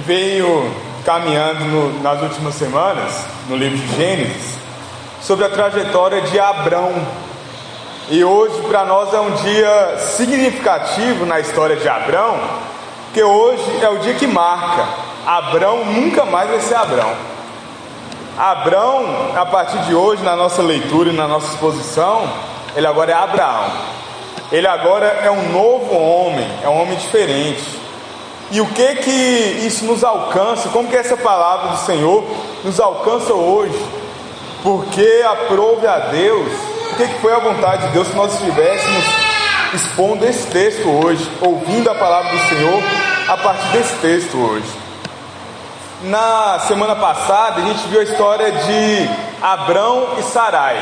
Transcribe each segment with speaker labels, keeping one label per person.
Speaker 1: venho caminhando nas últimas semanas, no livro de Gênesis, sobre a trajetória de Abrão. E hoje para nós é um dia significativo na história de Abrão, porque hoje é o dia que marca. Abrão nunca mais vai ser Abrão. Abrão, a partir de hoje, na nossa leitura e na nossa exposição, ele agora é Abraão. Ele agora é um novo homem, é um homem diferente. E o que isso nos alcança? Como que essa palavra do Senhor nos alcança hoje? Porque aprove a Deus, o que foi a vontade de Deus se nós estivéssemos expondo esse texto hoje, ouvindo a palavra do Senhor a partir desse texto hoje. Na semana passada a gente viu a história de Abrão e Sarai,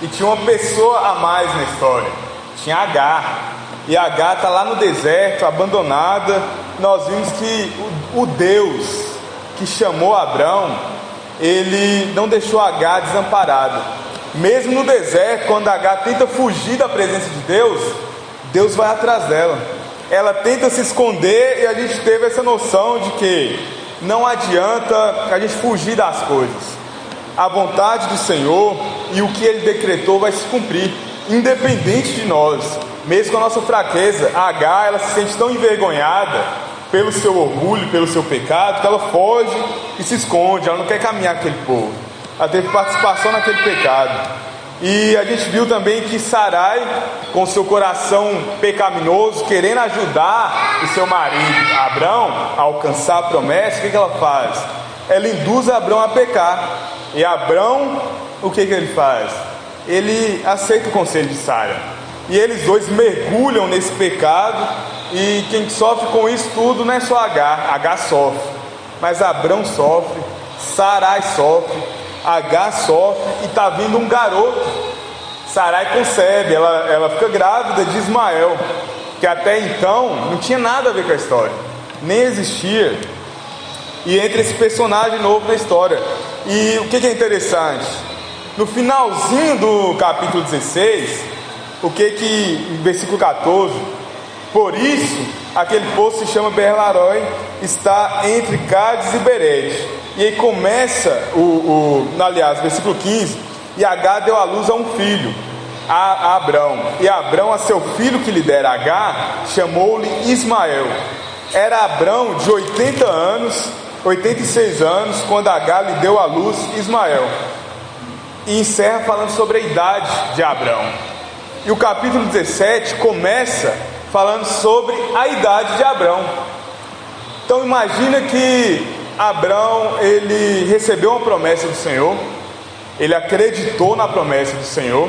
Speaker 1: e tinha uma pessoa a mais na história, tinha Agar. E Agar está lá no deserto, abandonada. Nós vimos que o Deus que chamou Abrão, ele não deixou Agar desamparada. Mesmo no deserto, quando Agar tenta fugir da presença de Deus, Deus vai atrás dela. Ela tenta se esconder, e a gente teve essa noção de que não adianta a gente fugir das coisas. A vontade do Senhor e o que Ele decretou vai se cumprir, independente de nós. Mesmo com a nossa fraqueza, a Agar, ela se sente tão envergonhada pelo seu orgulho, pelo seu pecado, que ela foge e se esconde. Ela não quer caminhar com aquele povo. Ela teve participação naquele pecado. E a gente viu também que Sarai, com seu coração pecaminoso, querendo ajudar o seu marido Abrão a alcançar a promessa, o que ela faz? Ela induz Abrão a pecar. E Abrão, o que ele faz? Ele aceita o conselho de Sara. E eles dois mergulham nesse pecado. E quem sofre com isso tudo não é só Agar sofre, mas Abrão sofre, Sarai sofre, Agar sofre, e está vindo um garoto. Sarai concebe, ela fica grávida de Ismael, que até então não tinha nada a ver com a história, nem existia. E entra esse personagem novo na história. E o que é interessante? No finalzinho do capítulo 16, em versículo 14: por isso aquele poço se chama Beer-Lahai, está entre Cádiz e Berede. E aí começa versículo 15: e Agar deu à luz a um filho, a Abrão. E Abrão, a seu filho que lhe dera Agar, chamou-lhe Ismael. Era Abrão de 86 anos, quando Agar lhe deu à luz Ismael. E encerra falando sobre a idade de Abrão. E o capítulo 17 começa falando sobre a idade de Abrão. Então imagina que Abrão, ele recebeu uma promessa do Senhor, ele acreditou na promessa do Senhor,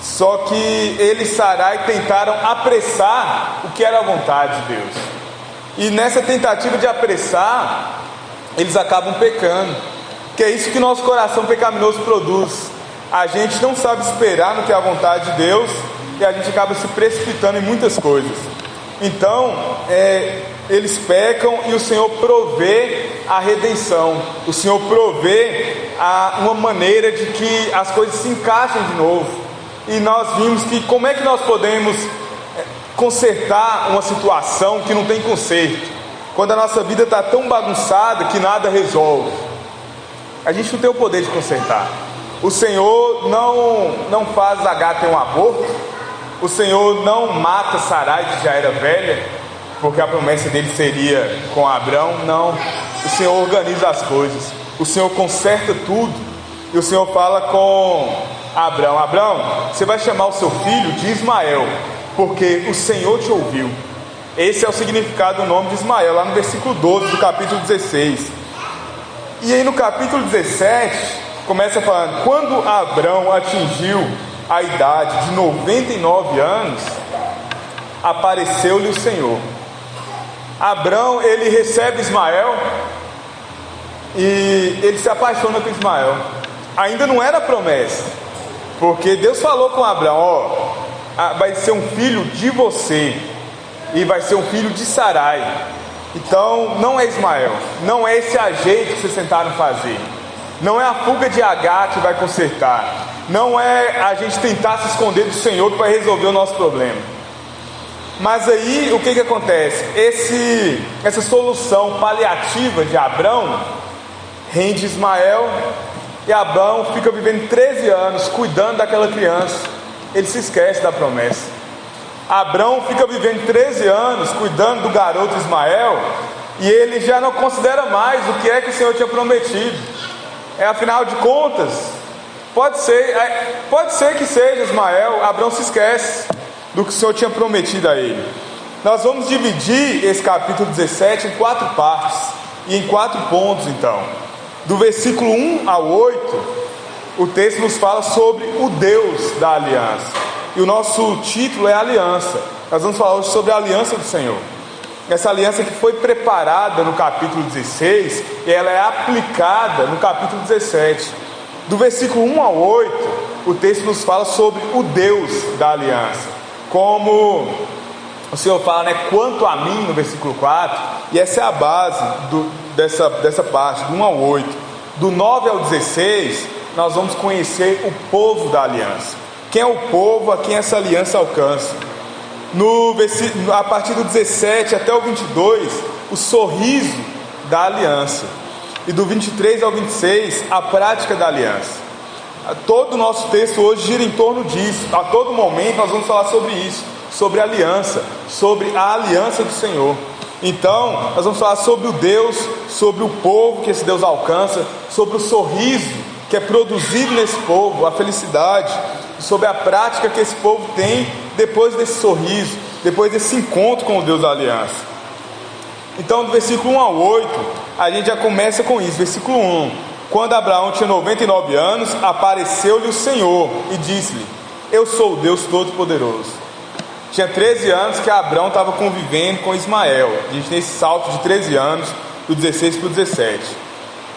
Speaker 1: só que ele e Sarai tentaram apressar o que era a vontade de Deus. E nessa tentativa de apressar, eles acabam pecando, que é isso que nosso coração pecaminoso produz. A gente não sabe esperar no que é a vontade de Deus, e a gente acaba se precipitando em muitas coisas. Então, eles pecam, e o Senhor provê a redenção. O Senhor provê uma maneira de que as coisas se encaixem de novo. E nós vimos que como é que nós podemos consertar uma situação que não tem conserto, quando a nossa vida está tão bagunçada que nada resolve. A gente não tem o poder de consertar. O Senhor não faz Agar ter um aborto. O Senhor não mata Sarai, que já era velha, porque a promessa dele seria com Abrão. Não, o Senhor organiza as coisas, o Senhor conserta tudo. E o Senhor fala com Abrão: Abrão, você vai chamar o seu filho de Ismael, porque o Senhor te ouviu. Esse é o significado do nome de Ismael, lá no versículo 12 do capítulo 16. E aí no capítulo 17 começa falando: quando Abrão atingiu a idade de 99 anos, apareceu-lhe o Senhor. Abrão, ele recebe Ismael, e ele se apaixona por Ismael. Ainda não era promessa, porque Deus falou com Abrão: vai ser um filho de você, e vai ser um filho de Sarai. Então não é Ismael, não é esse ajeito que vocês tentaram fazer, não é a fuga de Agar que vai consertar, não é a gente tentar se esconder do Senhor que vai resolver o nosso problema. Mas aí o que acontece? Essa solução paliativa de Abrão rende Ismael, e Abrão fica vivendo 13 anos cuidando daquela criança. Ele se esquece da promessa. Abrão fica vivendo 13 anos cuidando do garoto Ismael, e ele já não considera mais o que é que o Senhor tinha prometido. Afinal de contas, pode ser que seja Ismael. Abrão se esquece do que o Senhor tinha prometido a ele. Nós vamos dividir esse capítulo 17 em 4 partes e em 4 pontos. Então, do versículo 1 ao 8, o texto nos fala sobre o Deus da aliança, e o nosso título é Aliança. Nós vamos falar hoje sobre a aliança do Senhor, essa aliança que foi preparada no capítulo 16 e ela é aplicada no capítulo 17. Do versículo 1 ao 8, o texto nos fala sobre o Deus da aliança, como o Senhor fala, quanto a mim, no versículo 4, e essa é a base dessa parte, do 1 ao 8. Do 9 ao 16, nós vamos conhecer o povo da aliança. Quem é o povo a quem essa aliança alcança? A partir do 17 até o 22, o sorriso da aliança. E do 23 ao 26, a prática da aliança. Todo o nosso texto hoje gira em torno disso. A todo momento nós vamos falar sobre isso, sobre a aliança, sobre a aliança do Senhor. Então, nós vamos falar sobre o Deus, sobre o povo que esse Deus alcança, sobre o sorriso que é produzido nesse povo, a felicidade, sobre a prática que esse povo tem depois desse sorriso, depois desse encontro com o Deus da aliança. Então, do versículo 1 ao 8, a gente já começa com isso. Versículo 1: quando Abraão tinha 99 anos, apareceu-lhe o Senhor e disse-lhe: eu sou o Deus Todo-Poderoso. Tinha 13 anos que Abraão estava convivendo com Ismael. A gente tem esse salto de 13 anos, do 16 para o 17.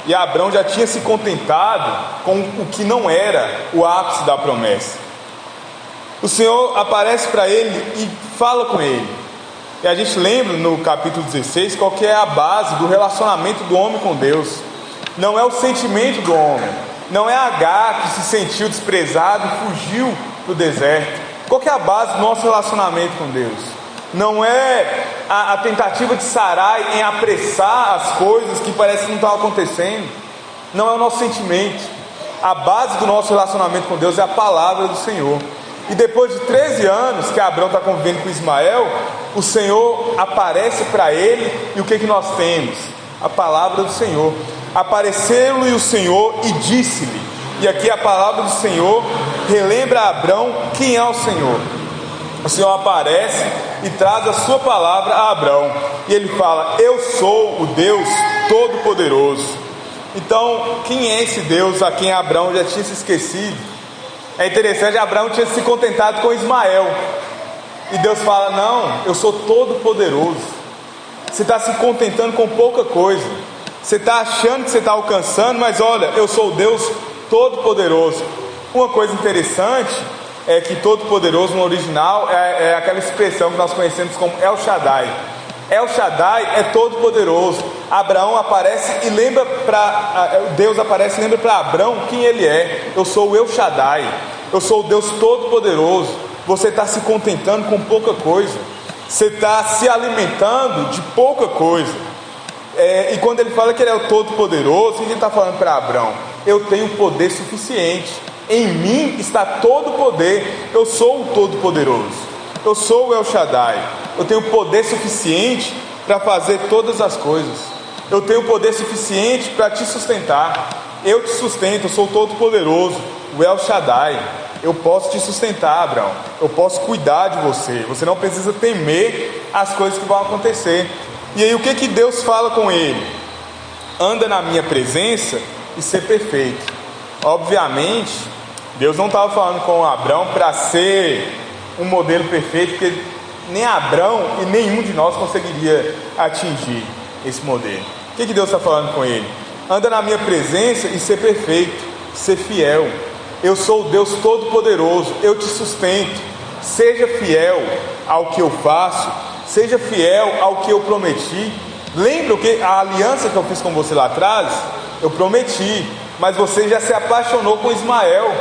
Speaker 1: E Abraão já tinha se contentado com o que não era o ápice da promessa. O Senhor aparece para ele e fala com ele. E a gente lembra no capítulo 16 qual que é a base do relacionamento do homem com Deus. Não é o sentimento do homem, não é Agar que se sentiu desprezado e fugiu para o deserto. Qual que é a base do nosso relacionamento com Deus? Não é a tentativa de Sarai em apressar as coisas que parece que não estão acontecendo. Não é o nosso sentimento. A base do nosso relacionamento com Deus é a palavra do Senhor. E depois de 13 anos que Abraão está convivendo com Ismael, o Senhor aparece para ele, e o que nós temos? A palavra do Senhor. Apareceu-lhe o Senhor e disse-lhe. E aqui a palavra do Senhor relembra a Abraão quem é o Senhor. O Senhor aparece e traz a sua palavra a Abraão, e ele fala: eu sou o Deus Todo-Poderoso. Então, quem é esse Deus a quem Abraão já tinha se esquecido? É interessante, Abraão tinha se contentado com Ismael, e Deus fala: não, eu sou Todo-Poderoso. Você está se contentando com pouca coisa, você está achando que você está alcançando, mas olha, eu sou o Deus Todo-Poderoso. Uma coisa interessante é que Todo-Poderoso no original é aquela expressão que nós conhecemos como El Shaddai. El Shaddai é Todo-Poderoso. Abraão aparece e lembra Deus aparece e lembra para Abraão quem ele é. Eu sou o El Shaddai, eu sou o Deus Todo-Poderoso. Você está se contentando com pouca coisa, você está se alimentando de pouca coisa. E quando ele fala que ele é o Todo-Poderoso, ele está falando para Abraão: eu tenho poder suficiente, em mim está todo o poder. Eu sou o Todo-Poderoso, eu sou o El Shaddai. Eu tenho poder suficiente para fazer todas as coisas. Eu tenho poder suficiente para te sustentar. Eu te sustento, eu sou o Todo-Poderoso, o El Shaddai. Eu posso te sustentar, Abraão. Eu posso cuidar de você. Você não precisa temer as coisas que vão acontecer. E aí o que Deus fala com ele? Anda na minha presença e ser perfeito. Obviamente, Deus não estava falando com Abraão para ser um modelo perfeito, porque nem Abraão e nenhum de nós conseguiria atingir esse modelo. O que Deus está falando com ele? Anda na minha presença e ser perfeito, ser fiel. Eu sou o Deus Todo-Poderoso, eu te sustento. Seja fiel ao que eu faço, seja fiel ao que eu prometi. Lembra que a aliança que eu fiz com você lá atrás? Eu prometi, mas você já se apaixonou com Ismael.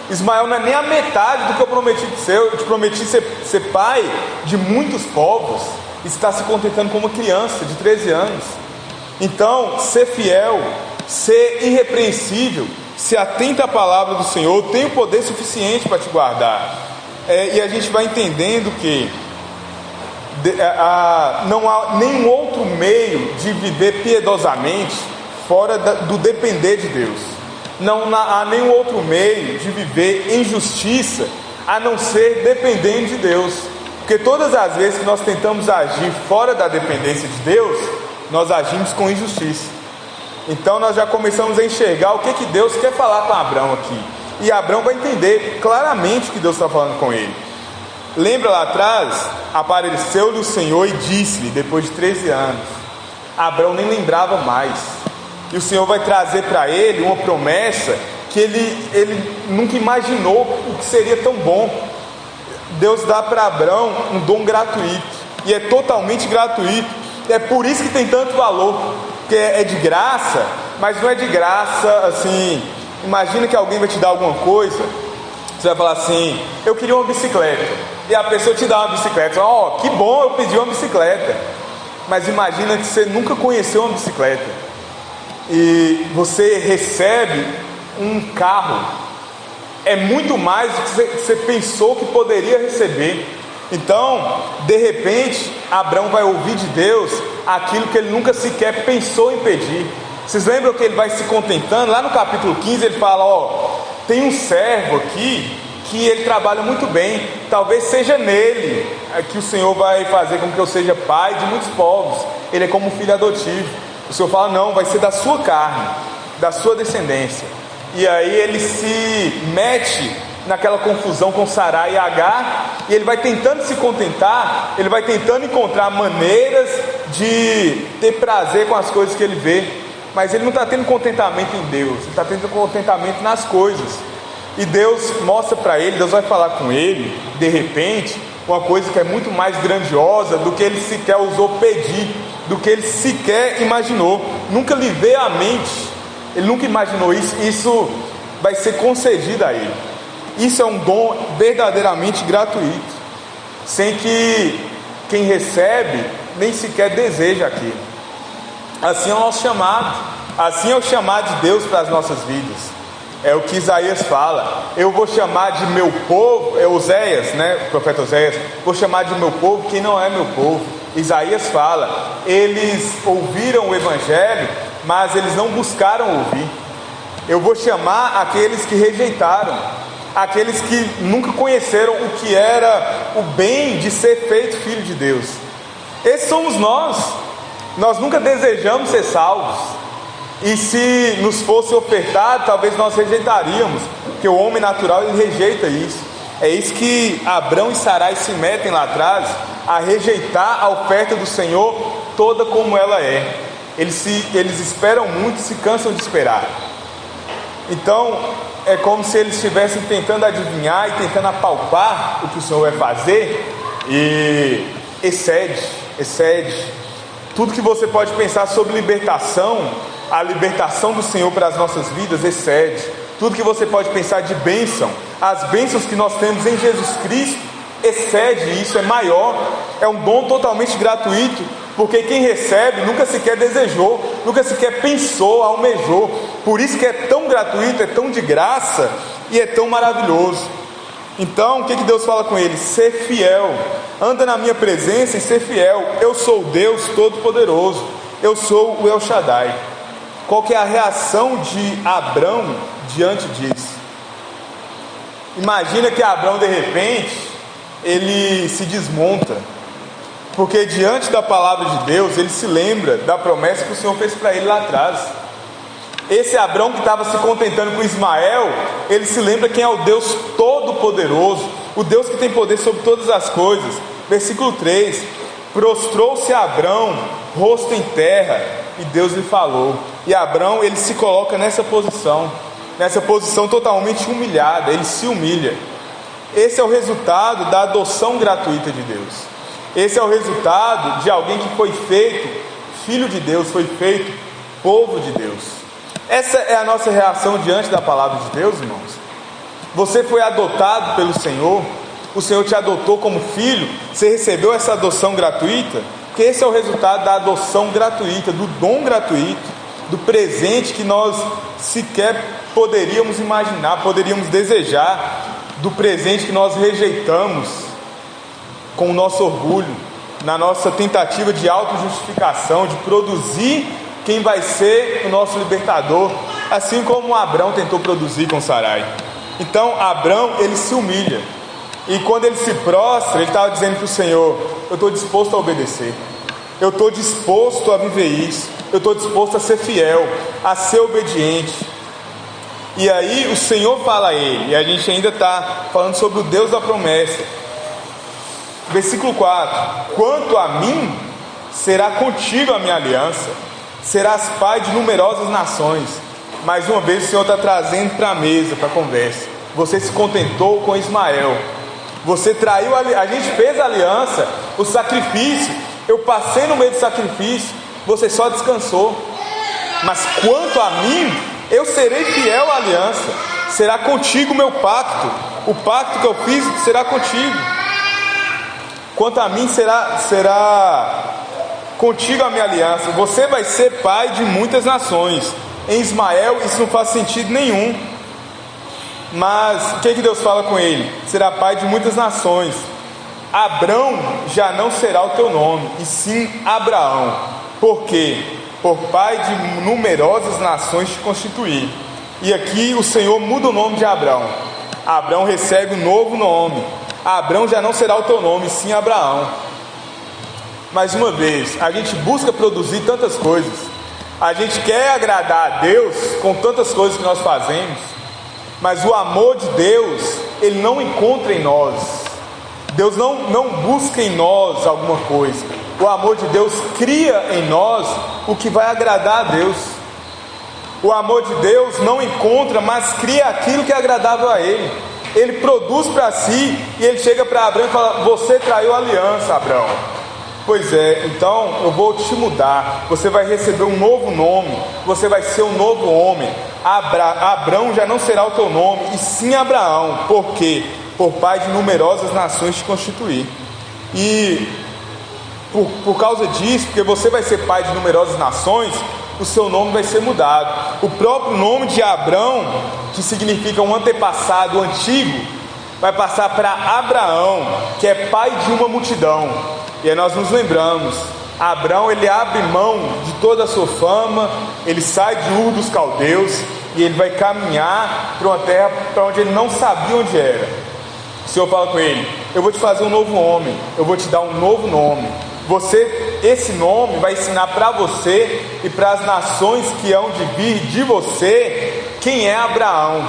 Speaker 1: Ismael não é nem a metade do que eu prometi ser. Eu te prometi ser pai de muitos povos. E está se contentando com uma criança de 13 anos. Então, ser fiel, ser irrepreensível, se atenta à palavra do Senhor, tem o poder suficiente para te guardar. E a gente vai entendendo que não há nenhum outro meio de viver piedosamente fora do depender de Deus. Não há nenhum outro meio de viver em justiça a não ser dependendo de Deus. Porque todas as vezes que nós tentamos agir fora da dependência de Deus, nós agimos com injustiça. Então nós já começamos a enxergar o que Deus quer falar com Abrão aqui. E Abrão vai entender claramente o que Deus está falando com ele. Lembra lá atrás? Apareceu-lhe o Senhor e disse-lhe, depois de 13 anos. Abrão nem lembrava mais. E o Senhor vai trazer para ele uma promessa que ele nunca imaginou o que seria tão bom. Deus dá para Abrão um dom gratuito. E é totalmente gratuito. É por isso que tem tanto valor. Porque é de graça, mas não é de graça assim. Imagina que alguém vai te dar alguma coisa. Você vai falar assim: eu queria uma bicicleta. E a pessoa te dá uma bicicleta. Que bom, eu pedi uma bicicleta. Mas imagina que você nunca conheceu uma bicicleta e você recebe um carro. É muito mais do que você pensou que poderia receber. Então, de repente, Abrão vai ouvir de Deus aquilo que ele nunca sequer pensou em pedir. Vocês lembram que ele vai se contentando? Lá no capítulo 15 ele fala: tem um servo aqui que ele trabalha muito bem, talvez seja nele que o Senhor vai fazer com que eu seja pai de muitos povos. Ele é como um filho adotivo. O Senhor fala: não, vai ser da sua carne, da sua descendência. E aí ele se mete naquela confusão com Sarai e Agar, e ele vai tentando se contentar, ele vai tentando encontrar maneiras de ter prazer com as coisas que ele vê, mas ele não está tendo contentamento em Deus, ele está tendo contentamento nas coisas. E Deus mostra para ele, Deus vai falar com ele, de repente, uma coisa que é muito mais grandiosa do que ele sequer ousou pedir, do que ele sequer imaginou. Nunca lhe veio à mente, ele nunca imaginou isso. Isso vai ser concedido a ele. Isso é um dom verdadeiramente gratuito, sem que quem recebe nem sequer deseja aquilo. Assim é o nosso chamado, assim é o chamado de Deus para as nossas vidas. É o que Isaías fala: eu vou chamar de meu povo, Oséias, o profeta Oséias, vou chamar de meu povo quem não é meu povo. Isaías fala: eles ouviram o Evangelho, mas eles não buscaram ouvir. Eu vou chamar aqueles que rejeitaram, aqueles que nunca conheceram o que era o bem de ser feito filho de Deus. Esses somos nós. Nós nunca desejamos ser salvos, e se nos fosse ofertado, talvez nós rejeitaríamos, porque o homem natural ele rejeita isso. É isso que Abrão e Sarai se metem lá atrás, a rejeitar a oferta do Senhor toda como ela é. Eles esperam muito e se cansam de esperar. Então é como se eles estivessem tentando adivinhar e tentando apalpar o que o Senhor vai fazer, e excede tudo que você pode pensar sobre libertação. A libertação do Senhor para as nossas vidas excede tudo que você pode pensar de bênção. As bênçãos que nós temos em Jesus Cristo excede isso, é maior. É um dom totalmente gratuito, porque quem recebe nunca sequer desejou, nunca sequer pensou, almejou. Por isso que é tão gratuito, é tão de graça e é tão maravilhoso. Então o que Deus fala com ele? Ser fiel, anda na minha presença e ser fiel. Eu sou o Deus Todo-Poderoso, eu sou o El Shaddai. Qual que é a reação de Abrão diante disso? Imagina que Abrão, de repente, ele se desmonta, porque diante da palavra de Deus, ele se lembra da promessa que o Senhor fez para ele lá atrás. Esse Abrão que estava se contentando com Ismael, ele se lembra quem é o Deus Todo-Poderoso, o Deus que tem poder sobre todas as coisas. Versículo 3: prostrou-se Abrão, rosto em terra, e Deus lhe falou. E Abrão, ele se coloca nessa posição totalmente humilhada, ele se humilha. Esse é o resultado da adoção gratuita de Deus. Esse é o resultado de alguém que foi feito filho de Deus, foi feito povo de Deus. Essa é a nossa reação diante da palavra de Deus, irmãos. Você foi adotado pelo Senhor, o Senhor te adotou como filho, você recebeu essa adoção gratuita, porque esse é o resultado da adoção gratuita, do dom gratuito, do presente que nós sequer poderíamos imaginar, poderíamos desejar, do presente que nós rejeitamos com o nosso orgulho, na nossa tentativa de autojustificação, de produzir quem vai ser o nosso libertador, assim como Abrão tentou produzir com Sarai. Então Abrão, ele se humilha, e quando ele se prostra, ele estava dizendo para o Senhor: eu estou disposto a obedecer, eu estou disposto a viver isso, eu estou disposto a ser fiel, a ser obediente. E aí o Senhor fala a ele, e a gente ainda está falando sobre o Deus da promessa. Versículo 4: quanto a mim, será contigo a minha aliança, serás pai de numerosas nações. Mais uma vez o Senhor está trazendo para a mesa, para a conversa. Você se contentou com Ismael, você traiu a gente fez a aliança, o sacrifício, eu passei no meio do sacrifício, você só descansou. Mas quanto a mim, eu serei fiel à aliança, será contigo o meu pacto, o pacto que eu fiz será contigo. Quanto a mim, será contigo a minha aliança, você vai ser pai de muitas nações. Em Ismael isso não faz sentido nenhum, mas o que Deus fala com ele? Será pai de muitas nações. Abrão já não será o teu nome, e sim Abraão. Por quê? Por pai de numerosas nações te constituir. E aqui o Senhor muda o nome de Abrão. Abrão recebe um novo nome. Abrão já não será o teu nome, e sim Abraão. Mais uma vez, a gente busca produzir tantas coisas, a gente quer agradar a Deus com tantas coisas que nós fazemos, mas o amor de Deus, Ele não encontra em nós. Deus não busca em nós alguma coisa. O amor de Deus cria em nós o que vai agradar a Deus. O amor de Deus não encontra, mas cria aquilo que é agradável a Ele. Ele produz para si, e Ele chega para Abraão e fala: você traiu a aliança, Abraão. Pois é, então eu vou te mudar, você vai receber um novo nome, você vai ser um novo homem. Abrão já não será o teu nome, e sim Abraão. Por quê? Por pai de numerosas nações te constituir. E por causa disso, porque você vai ser pai de numerosas nações, o seu nome vai ser mudado. O próprio nome de Abrão, que significa um antepassado antigo, vai passar para Abraão, que é pai de uma multidão. E aí nós nos lembramos, Abrão, ele abre mão de toda a sua fama, ele sai de Ur dos Caldeus, e ele vai caminhar para uma terra para onde ele não sabia onde era. O Senhor fala com ele: eu vou te fazer um novo homem, eu vou te dar um novo nome. Esse nome vai ensinar para você e para as nações que hão de vir de você quem é Abraão.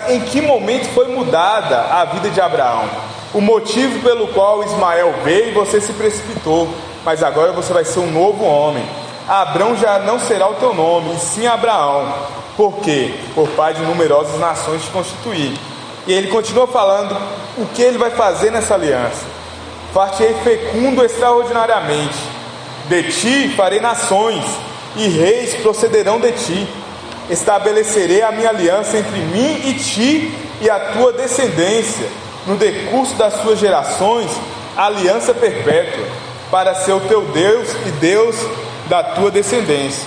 Speaker 1: Em que momento foi mudada a vida de Abraão? O motivo pelo qual Ismael veio, você se precipitou, mas agora você vai ser um novo homem. Abrão já não será o teu nome, e sim Abraão. Por quê? Por pai de numerosas nações te constituir. E ele continua falando o que ele vai fazer nessa aliança: far-te-ei fecundo extraordinariamente, de ti farei nações, e reis procederão de ti. Estabelecerei a minha aliança entre mim e ti e a tua descendência, no decurso das suas gerações, aliança perpétua, para ser o teu Deus e Deus da tua descendência.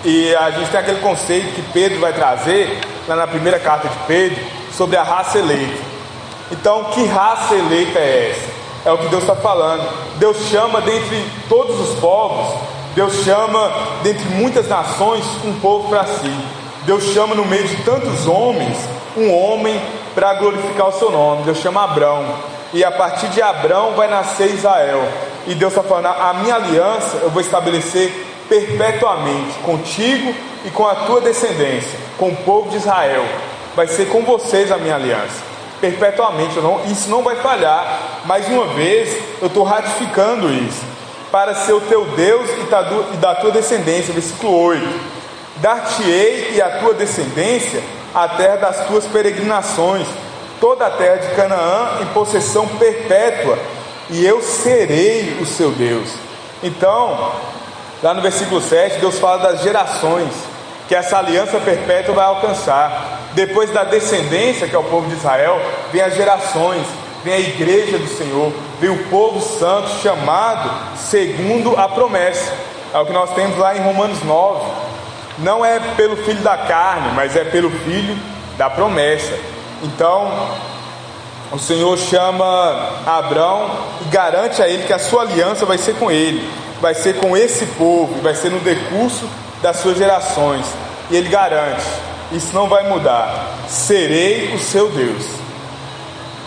Speaker 1: E a gente tem aquele conceito que Pedro vai trazer lá na primeira carta de Pedro, sobre a raça eleita. Então, que raça eleita é essa? É o que Deus está falando. Deus chama dentre todos os povos, Deus chama dentre muitas nações um povo para si. Deus chama no meio de tantos homens um homem para glorificar o seu nome. Deus chama Abrão, e a partir de Abrão vai nascer Israel. E Deus está falando: a minha aliança eu vou estabelecer perpetuamente contigo e com a tua descendência, com o povo de Israel. Vai ser com vocês a minha aliança perpetuamente. Isso não vai falhar. Mais uma vez eu estou ratificando isso: para ser o teu Deus e da tua descendência. Versículo 8: dar-te-ei e a tua descendência a terra das tuas peregrinações, toda a terra de Canaã em possessão perpétua, e eu serei o seu Deus. Então, lá no versículo 7, Deus fala das gerações que essa aliança perpétua vai alcançar. Depois da descendência, que é o povo de Israel, vem as gerações, vem a igreja do Senhor, vem o povo santo chamado segundo a promessa. É o que nós temos lá em Romanos 9. Não é pelo filho da carne, mas é pelo filho da promessa. Então o Senhor chama Abrão e garante a ele que a sua aliança vai ser com ele, vai ser com esse povo, vai ser no decurso das suas gerações. E ele garante: isso não vai mudar, serei o seu Deus.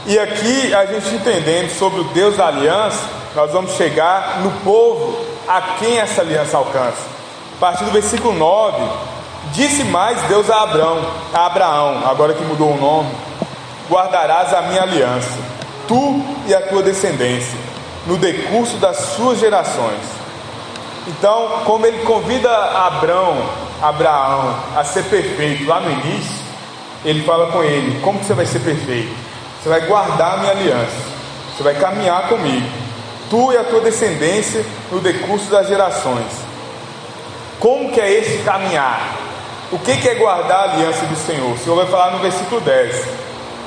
Speaker 1: E aqui, a gente entendendo sobre o Deus da aliança, nós vamos chegar no povo a quem essa aliança alcança. A partir do versículo 9: disse mais Deus a Abraão, agora que mudou o nome: guardarás a minha aliança, tu e a tua descendência, no decurso das suas gerações. Então, como ele convida Abraão a ser perfeito lá no início, ele fala com ele: como que você vai ser perfeito? Você vai guardar a minha aliança, você vai caminhar comigo, tu e a tua descendência, no decurso das gerações. Como que é esse caminhar? O que é guardar a aliança do Senhor? O Senhor vai falar no versículo 10: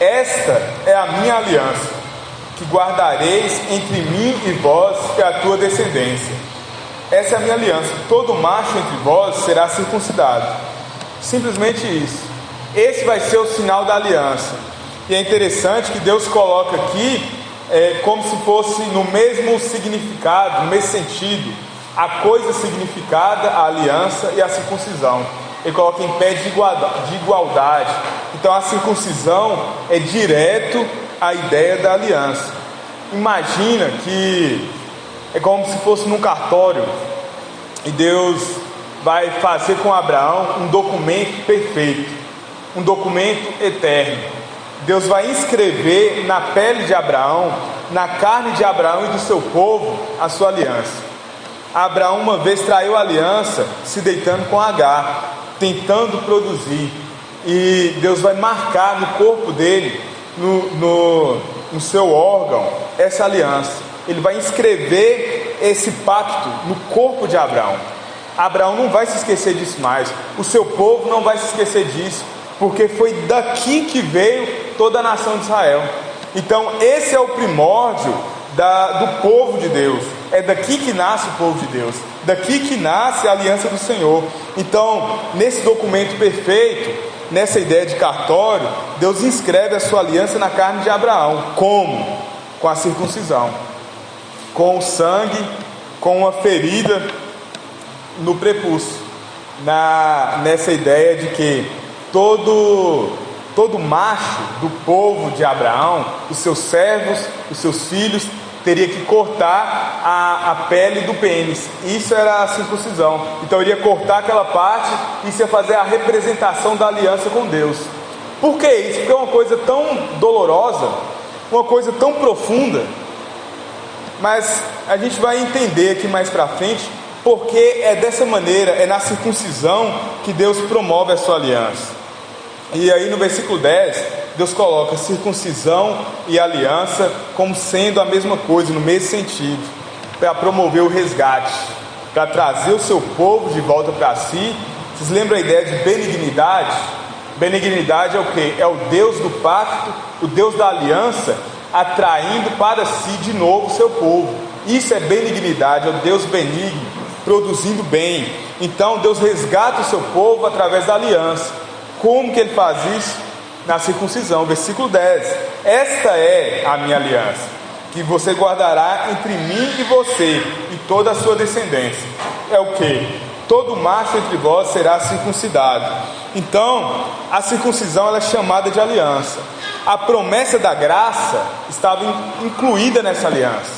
Speaker 1: esta é a minha aliança, que guardareis entre mim e vós e a tua descendência. Essa é a minha aliança: todo macho entre vós será circuncidado. Simplesmente isso. Esse vai ser o sinal da aliança. E é interessante que Deus coloca aqui como se fosse no mesmo significado, no mesmo sentido, a coisa significada, a aliança, e a circuncisão. Ele coloca em pé de igualdade. Então a circuncisão é direto à ideia da aliança. Imagina que é como se fosse num cartório, e Deus vai fazer com Abraão um documento perfeito, um documento eterno. Deus vai inscrever na pele de Abraão, na carne de Abraão e do seu povo, a sua aliança. Abraão uma vez traiu a aliança, se deitando com Agar, tentando produzir, e Deus vai marcar no corpo dele, no seu órgão, essa aliança. Ele vai inscrever esse pacto no corpo de Abraão. Abraão não vai se esquecer disso mais, o seu povo não vai se esquecer disso, porque foi daqui que veio toda a nação de Israel. Então esse é o primórdio do povo de Deus. É daqui que nasce o povo de Deus, daqui que nasce a aliança do Senhor. Então, nesse documento perfeito, nessa ideia de cartório, Deus inscreve a sua aliança na carne de Abraão. Como? Com a circuncisão, com o sangue, com uma ferida no prepúcio, nessa ideia de que todo macho do povo de Abraão, os seus servos, os seus filhos, teria que cortar a pele do pênis. Isso era a circuncisão. Então iria cortar aquela parte, e isso ia fazer a representação da aliança com Deus. Por que isso? Porque é uma coisa tão dolorosa, uma coisa tão profunda. Mas a gente vai entender aqui mais para frente, porque é dessa maneira, é na circuncisão que Deus promove a sua aliança. E aí no versículo 10, Deus coloca circuncisão e aliança como sendo a mesma coisa, no mesmo sentido, para promover o resgate, para trazer o seu povo de volta para si. Vocês lembram a ideia de benignidade? Benignidade é o que? É o Deus do pacto, o Deus da aliança, atraindo para si de novo o seu povo. Isso é benignidade, é o Deus benigno, produzindo bem. Então Deus resgata o seu povo através da aliança. Como que ele faz isso? Na circuncisão, versículo 10: esta é a minha aliança, que você guardará entre mim e você e toda a sua descendência. É o que? Todo macho entre vós será circuncidado. Então a circuncisão ela é chamada de aliança. A promessa da graça estava incluída nessa aliança.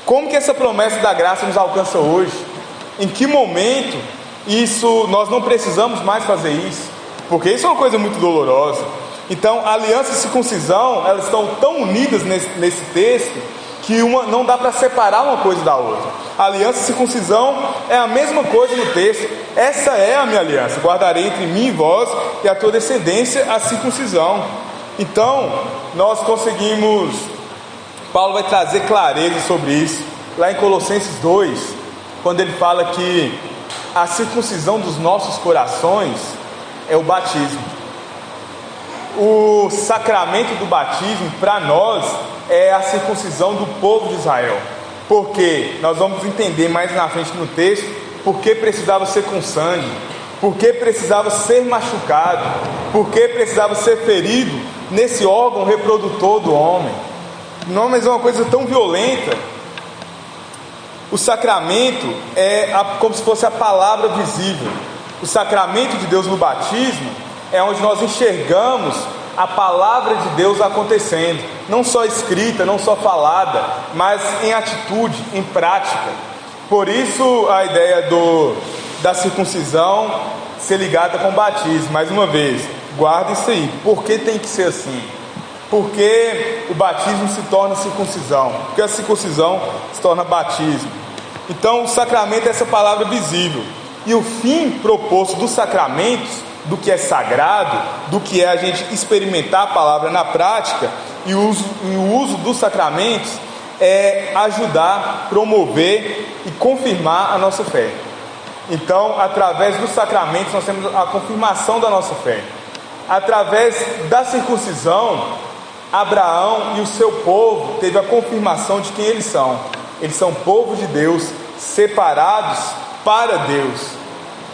Speaker 1: Como que essa promessa da graça nos alcança hoje? Em que momento nós não precisamos mais fazer isso? Porque isso é uma coisa muito dolorosa. Então a aliança e a circuncisão, elas estão tão unidas nesse texto, que não dá para separar uma coisa da outra. A aliança e a circuncisão é a mesma coisa no texto. Essa é a minha aliança: guardarei entre mim e vós e a tua descendência a circuncisão. Então nós conseguimos, Paulo vai trazer clareza sobre isso lá em Colossenses 2, quando ele fala que a circuncisão dos nossos corações é o batismo. o sacramento do batismo, para nós, é a circuncisão do povo de Israel. Porque nós vamos entender mais na frente no texto, porque precisava ser com sangue, porque precisava ser machucado, porque precisava ser ferido nesse órgão reprodutor do homem. Não, mas é uma coisa tão violenta. O sacramento é como se fosse a palavra visível. O sacramento de Deus no batismo é onde nós enxergamos a palavra de Deus acontecendo, não só escrita, não só falada, mas em atitude, em prática. Por isso a ideia da circuncisão ser ligada com o batismo. Mais uma vez, guarda isso aí. Por que tem que ser assim? Porque o batismo se torna circuncisão, porque a circuncisão se torna batismo. Então o sacramento é essa palavra visível. E o fim proposto dos sacramentos, do que é sagrado, do que é a gente experimentar a palavra na prática, e o uso dos sacramentos é ajudar, promover e confirmar a nossa fé. Então, através dos sacramentos, nós temos a confirmação da nossa fé. Através da circuncisão, Abraão e o seu povo teve a confirmação de quem eles são. Eles são povo de Deus, separados para Deus.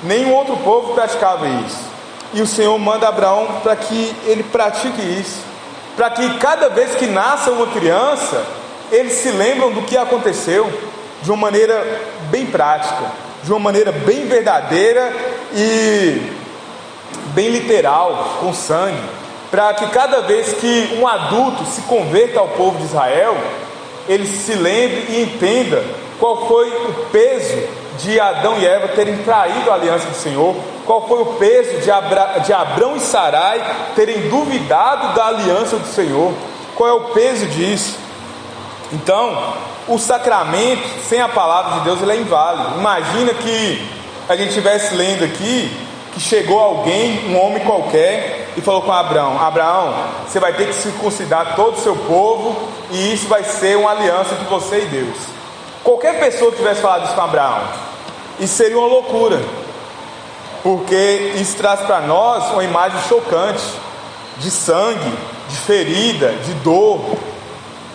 Speaker 1: Nenhum outro povo praticava isso. E o Senhor manda Abraão para que ele pratique isso, para que cada vez que nasça uma criança, eles se lembram do que aconteceu de uma maneira bem prática, de uma maneira bem verdadeira e bem literal, com sangue, para que cada vez que um adulto se converta ao povo de Israel, ele se lembre e entenda qual foi o peso de Adão e Eva terem traído a aliança do Senhor, qual foi o peso de Abrão e Sarai terem duvidado da aliança do Senhor, qual é o peso disso. Então, o sacramento sem a palavra de Deus, ele é inválido. Imagina que a gente estivesse lendo aqui, que chegou alguém, um homem qualquer, e falou com Abraão: Abraão, você vai ter que circuncidar todo o seu povo, e isso vai ser uma aliança entre você e Deus. Qualquer pessoa que tivesse falado isso com Abraão, isso seria uma loucura, porque isso traz para nós uma imagem chocante de sangue, de ferida, de dor.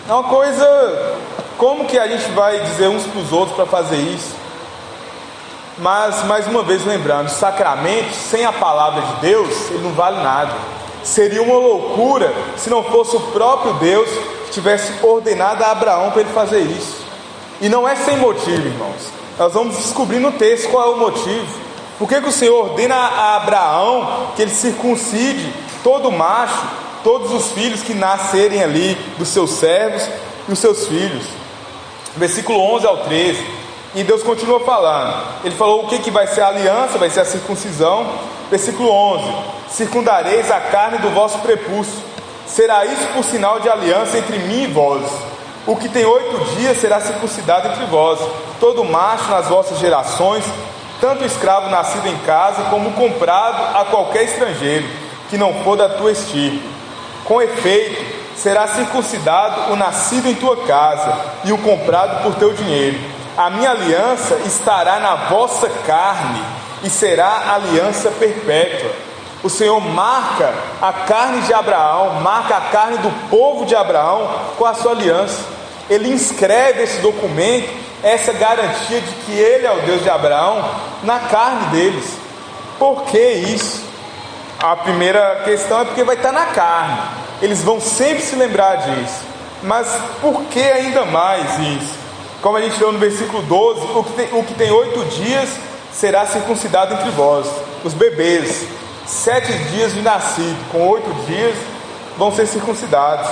Speaker 1: É uma coisa, como que a gente vai dizer uns para os outros para fazer isso? Mas, mais uma vez lembrando, sacramento sem a palavra de Deus, ele não vale nada. Seria uma loucura se não fosse o próprio Deus que tivesse ordenado a Abraão para ele fazer isso. E não é sem motivo, irmãos. Nós vamos descobrir no texto qual é o motivo. Por que o Senhor ordena a Abraão que ele circuncide todo macho, todos os filhos que nascerem ali dos seus servos e os seus filhos? Versículo 11 ao 13. E Deus continua falando. Ele falou o que vai ser a aliança, vai ser a circuncisão. Versículo 11: circundareis a carne do vosso prepúcio, será isso por sinal de aliança entre mim e vós. O que tem 8 dias será circuncidado entre vós, todo macho nas vossas gerações, tanto escravo nascido em casa, como comprado a qualquer estrangeiro, que não for da tua estirpe. Com efeito, será circuncidado o nascido em tua casa, e o comprado por teu dinheiro. A minha aliança estará na vossa carne, e será aliança perpétua. O Senhor marca a carne de Abraão, marca a carne do povo de Abraão com a sua aliança. Ele inscreve esse documento, essa garantia de que Ele é o Deus de Abraão, na carne deles. Por que isso? A primeira questão é porque vai estar na carne. Eles vão sempre se lembrar disso. Mas por que ainda mais isso? Como a gente leu no versículo 12, o que tem 8 dias será circuncidado entre vós. Os bebês, 7 dias de nascido, com 8 dias vão ser circuncidados.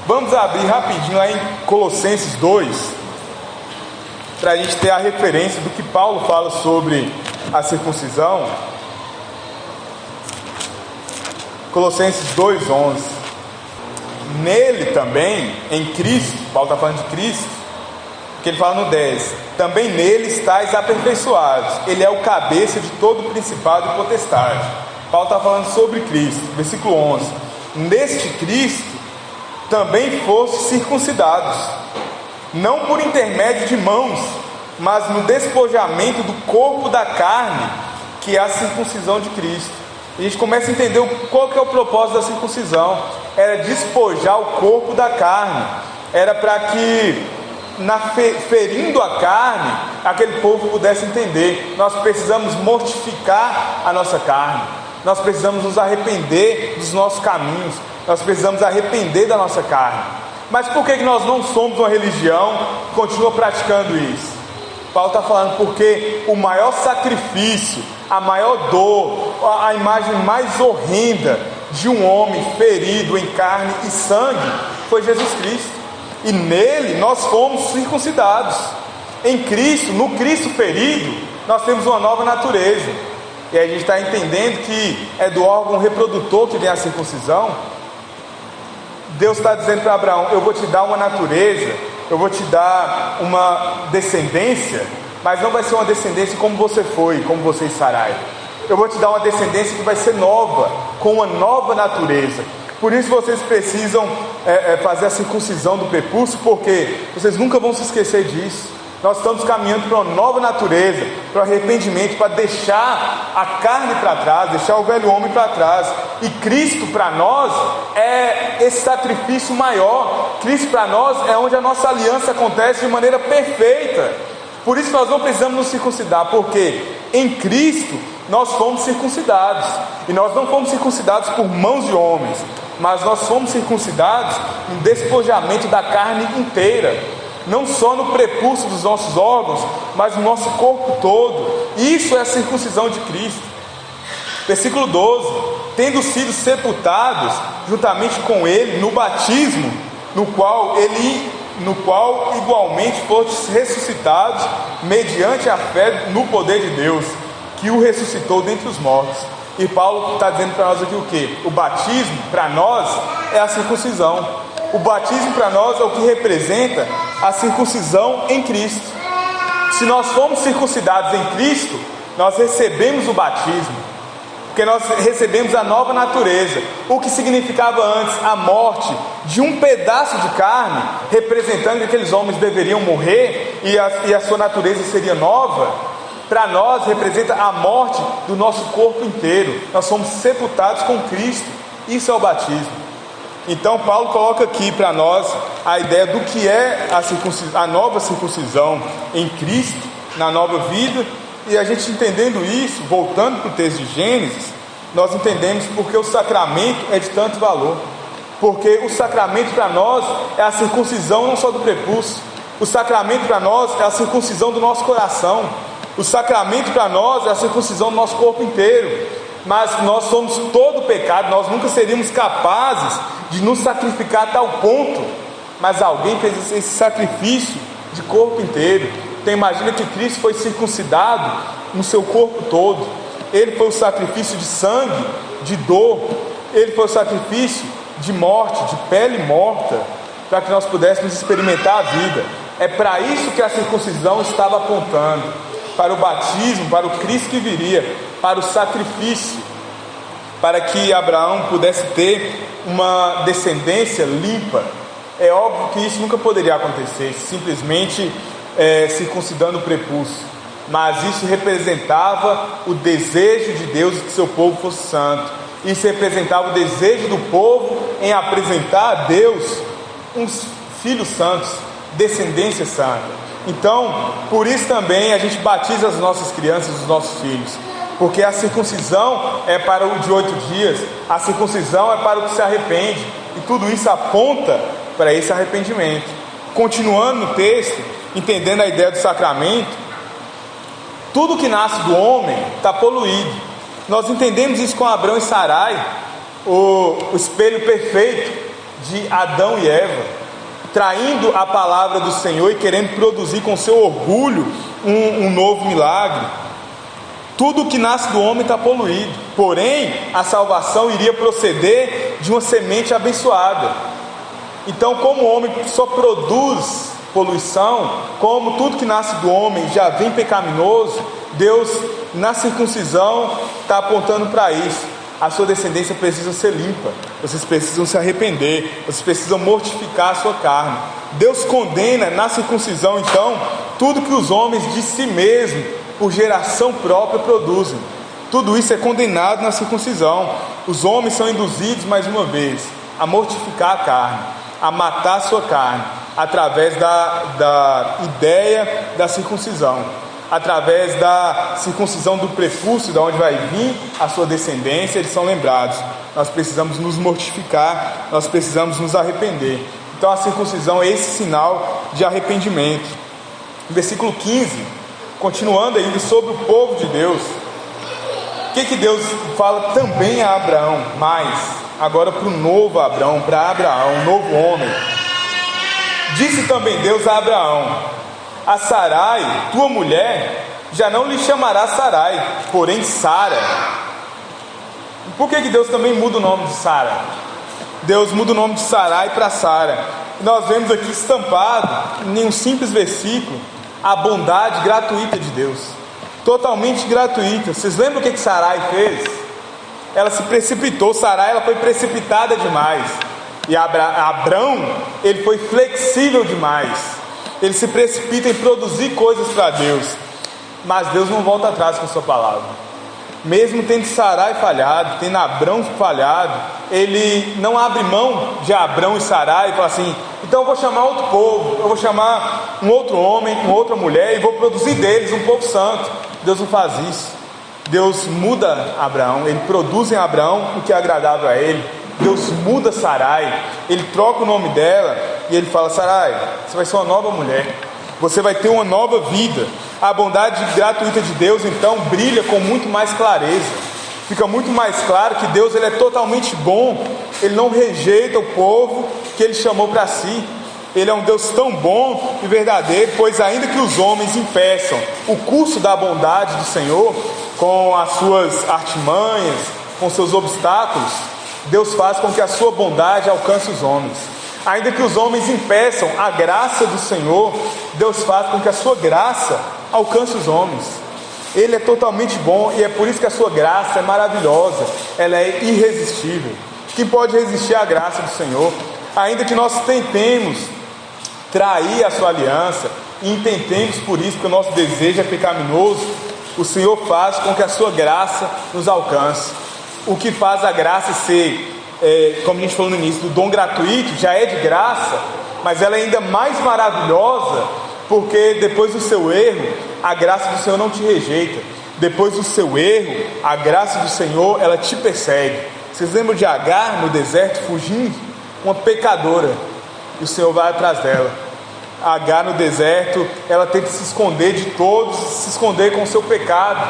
Speaker 1: Vamos abrir rapidinho lá em Colossenses 2, para a gente ter a referência do que Paulo fala sobre a circuncisão. Colossenses 2:11. Nele também, em Cristo, Paulo está falando de Cristo, que ele fala no 10: também nele estáis aperfeiçoados, ele é o cabeça de todo principado e potestade. Paulo está falando sobre Cristo. Versículo 11: neste Cristo também foste circuncidados, não por intermédio de mãos, mas no despojamento do corpo da carne, que é a circuncisão de Cristo. A gente começa a entender qual que é o propósito da circuncisão. Era despojar o corpo da carne. Era para que, ferindo a carne, aquele povo pudesse entender: nós precisamos mortificar a nossa carne, nós precisamos nos arrepender dos nossos caminhos, nós precisamos arrepender da nossa carne. Mas por que nós não somos uma religião que continua praticando isso? Paulo está falando porque o maior sacrifício, a maior dor, a imagem mais horrenda de um homem ferido em carne e sangue foi Jesus Cristo. E nele nós fomos circuncidados. Em Cristo, no Cristo ferido, nós temos uma nova natureza. E aí a gente está entendendo que é do órgão reprodutor que vem a circuncisão. Deus está dizendo para Abraão: eu vou te dar uma natureza, eu vou te dar uma descendência, mas não vai ser uma descendência como você foi, como você e Sarai. Eu vou te dar uma descendência que vai ser nova, com uma nova natureza. Por isso vocês precisam fazer a circuncisão do prepúcio, porque vocês nunca vão se esquecer disso. Nós estamos caminhando para uma nova natureza, para o arrependimento, para deixar a carne para trás, deixar o velho homem para trás. E Cristo para nós é esse sacrifício maior. Cristo para nós é onde a nossa aliança acontece de maneira perfeita. Por isso nós não precisamos nos circuncidar, porque em Cristo nós fomos circuncidados. E nós não fomos circuncidados por mãos de homens, mas nós fomos circuncidados no despojamento da carne inteira. Não só no prepúcio dos nossos órgãos, mas no nosso corpo todo. Isso é a circuncisão de Cristo. Versículo 12: tendo sido sepultados juntamente com Ele no batismo, no qual igualmente fostes ressuscitados, mediante a fé no poder de Deus, que o ressuscitou dentre os mortos. E Paulo está dizendo para nós aqui o que? O batismo para nós é a circuncisão. O batismo para nós é o que representa a circuncisão em Cristo. Se nós fomos circuncidados em Cristo, nós recebemos o batismo, porque nós recebemos a nova natureza. O que significava antes a morte de um pedaço de carne, representando que aqueles homens deveriam morrer e a sua natureza seria nova, para nós representa a morte do nosso corpo inteiro. Nós somos sepultados com Cristo. Isso é o batismo. Então Paulo coloca aqui para nós a ideia do que é a nova circuncisão em Cristo, na nova vida. E a gente entendendo isso, voltando para o texto de Gênesis, nós entendemos porque o sacramento é de tanto valor. Porque o sacramento para nós é a circuncisão não só do prepúcio. O sacramento para nós é a circuncisão do nosso coração. O sacramento para nós é a circuncisão do nosso corpo inteiro. Mas nós somos todo pecado, nós nunca seríamos capazes de nos sacrificar a tal ponto. Mas alguém fez esse sacrifício de corpo inteiro. Então imagina que Cristo foi circuncidado no seu corpo todo. Ele foi o sacrifício de sangue, de dor. Ele foi o sacrifício de morte, de pele morta, para que nós pudéssemos experimentar a vida. É para isso que a circuncisão estava apontando, para o batismo, para o Cristo que viria, para o sacrifício, para que Abraão pudesse ter uma descendência limpa. É óbvio que isso nunca poderia acontecer simplesmente circuncidando o prepúcio, mas isso representava o desejo de Deus de que seu povo fosse santo. Isso representava o desejo do povo em apresentar a Deus uns filhos santos, descendência santa. Então, por isso também a gente batiza as nossas crianças, os nossos filhos, porque a circuncisão é para o de 8 dias, a circuncisão é para o que se arrepende, e tudo isso aponta para esse arrependimento. Continuando no texto, entendendo a ideia do sacramento, tudo que nasce do homem está poluído. Nós entendemos isso com Abraão e Sarai, o espelho perfeito de Adão e Eva, traindo a palavra do Senhor e querendo produzir com seu orgulho um novo milagre. Tudo que nasce do homem está poluído, porém a salvação iria proceder de uma semente abençoada. Então, como o homem só produz poluição, como tudo que nasce do homem já vem pecaminoso, Deus na circuncisão está apontando para isso. A sua descendência precisa ser limpa, vocês precisam se arrepender, vocês precisam mortificar a sua carne. Deus condena na circuncisão então tudo que os homens de si mesmo, por geração própria, produzem. Tudo isso é condenado na circuncisão. Os homens são induzidos, mais uma vez, a mortificar a carne, a matar a sua carne, através da ideia da circuncisão, através da circuncisão do prepúcio, da onde vai vir a sua descendência. Eles são lembrados. Nós precisamos nos mortificar, nós precisamos nos arrepender. Então a circuncisão é esse sinal de arrependimento. Versículo 15, continuando ainda sobre o povo de Deus, o que Deus fala também a Abraão, mas agora para o novo Abraão, para Abraão, um novo homem. Disse também Deus a Abraão: a Sarai, tua mulher, já não lhe chamará Sarai, porém Sara. Por que Deus também muda o nome de Sara? Deus muda o nome de Sarai para Sara. Nós vemos aqui estampado, em um simples versículo, a bondade gratuita de Deus, totalmente gratuita. Vocês lembram o que Sarai fez? Ela se precipitou. Sarai, ela foi precipitada demais. E Abrão, ele foi flexível demais. Ele se precipita em produzir coisas para Deus, mas Deus não volta atrás com a sua palavra. Mesmo tendo Sarai falhado, tendo Abrão falhado, ele não abre mão de Abrão e Sarai e fala assim: então eu vou chamar outro povo, eu vou chamar um outro homem, uma outra mulher, e vou produzir deles um povo santo. Deus não faz isso. Deus muda Abraão, ele produz em Abraão o que é agradável a ele. Deus muda Sarai, ele troca o nome dela e ele fala: Sarai, você vai ser uma nova mulher, você vai ter uma nova vida. A bondade gratuita de Deus então brilha com muito mais clareza. Fica muito mais claro que Deus, ele é totalmente bom. Ele não rejeita o povo que ele chamou para si. Ele é um Deus tão bom e verdadeiro, pois ainda que os homens impeçam o curso da bondade do Senhor com as suas artimanhas, com seus obstáculos, Deus faz com que a sua bondade alcance os homens. Ainda que os homens impeçam a graça do Senhor, Deus faz com que a sua graça alcance os homens. Ele é totalmente bom e é por isso que a sua graça é maravilhosa, ela é irresistível. Quem pode resistir à graça do Senhor? Ainda que nós tentemos trair a sua aliança e intentemos por isso, porque o nosso desejo é pecaminoso, o Senhor faz com que a sua graça nos alcance. O que faz a graça ser, como a gente falou no início, do dom gratuito, já é de graça, mas ela é ainda mais maravilhosa, porque depois do seu erro, a graça do Senhor não te rejeita. Depois do seu erro, a graça do Senhor, ela te persegue. Vocês lembram de Agar no deserto fugindo? Uma pecadora, e o Senhor vai atrás dela. Agar no deserto, ela tenta se esconder de todos, se esconder com o seu pecado,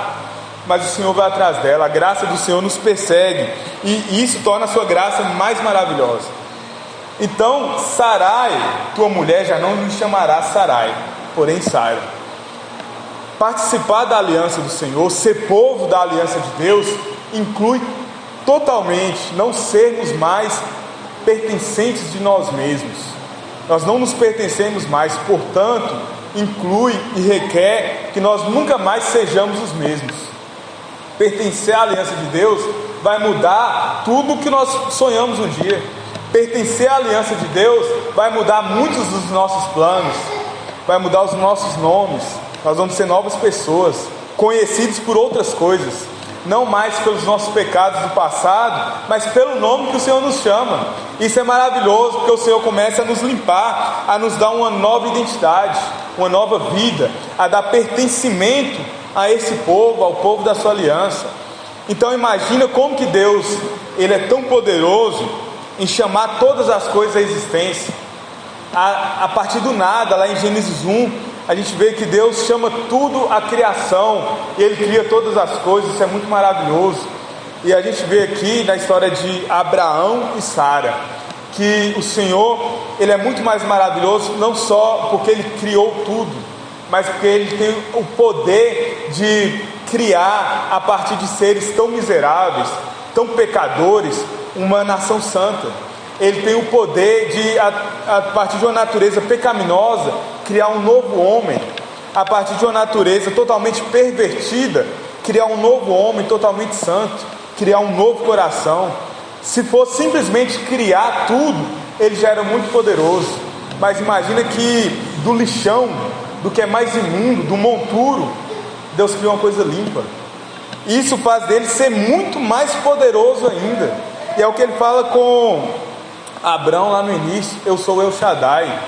Speaker 1: mas o Senhor vai atrás dela. A graça do Senhor nos persegue, e isso torna a sua graça mais maravilhosa. Então, Sarai, tua mulher, já não lhe chamará Sarai, porém Sara. Participar da aliança do Senhor, ser povo da aliança de Deus, inclui totalmente não sermos mais pertencentes de nós mesmos. Nós não nos pertencemos mais, portanto, inclui e requer que nós nunca mais sejamos os mesmos. Pertencer à aliança de Deus vai mudar tudo o que nós sonhamos um dia. Pertencer à aliança de Deus vai mudar muitos dos nossos planos, vai mudar os nossos nomes. Nós vamos ser novas pessoas, conhecidos por outras coisas, não mais pelos nossos pecados do passado, mas pelo nome que o Senhor nos chama. Isso é maravilhoso, porque o Senhor começa a nos limpar, a nos dar uma nova identidade, uma nova vida, a dar pertencimento a esse povo, ao povo da sua aliança. Então imagina como que Deus, ele é tão poderoso em chamar todas as coisas à existência. A partir do nada, lá em Gênesis 1, a gente vê que Deus chama tudo a criação, e Ele cria todas as coisas. Isso é muito maravilhoso. E a gente vê aqui na história de Abraão e Sara, que o Senhor, Ele é muito mais maravilhoso, não só porque Ele criou tudo, mas porque Ele tem o poder de criar, a partir de seres tão miseráveis, tão pecadores, uma nação santa. Ele tem o poder de, a partir de uma natureza pecaminosa, criar um novo homem. A partir de uma natureza totalmente pervertida, criar um novo homem totalmente santo, criar um novo coração. Se fosse simplesmente criar tudo, ele já era muito poderoso. Mas imagina que do lixão, do que é mais imundo, do monturo, Deus criou uma coisa limpa. Isso faz dele ser muito mais poderoso ainda. E é o que ele fala com Abrão lá no início: eu sou El Shaddai,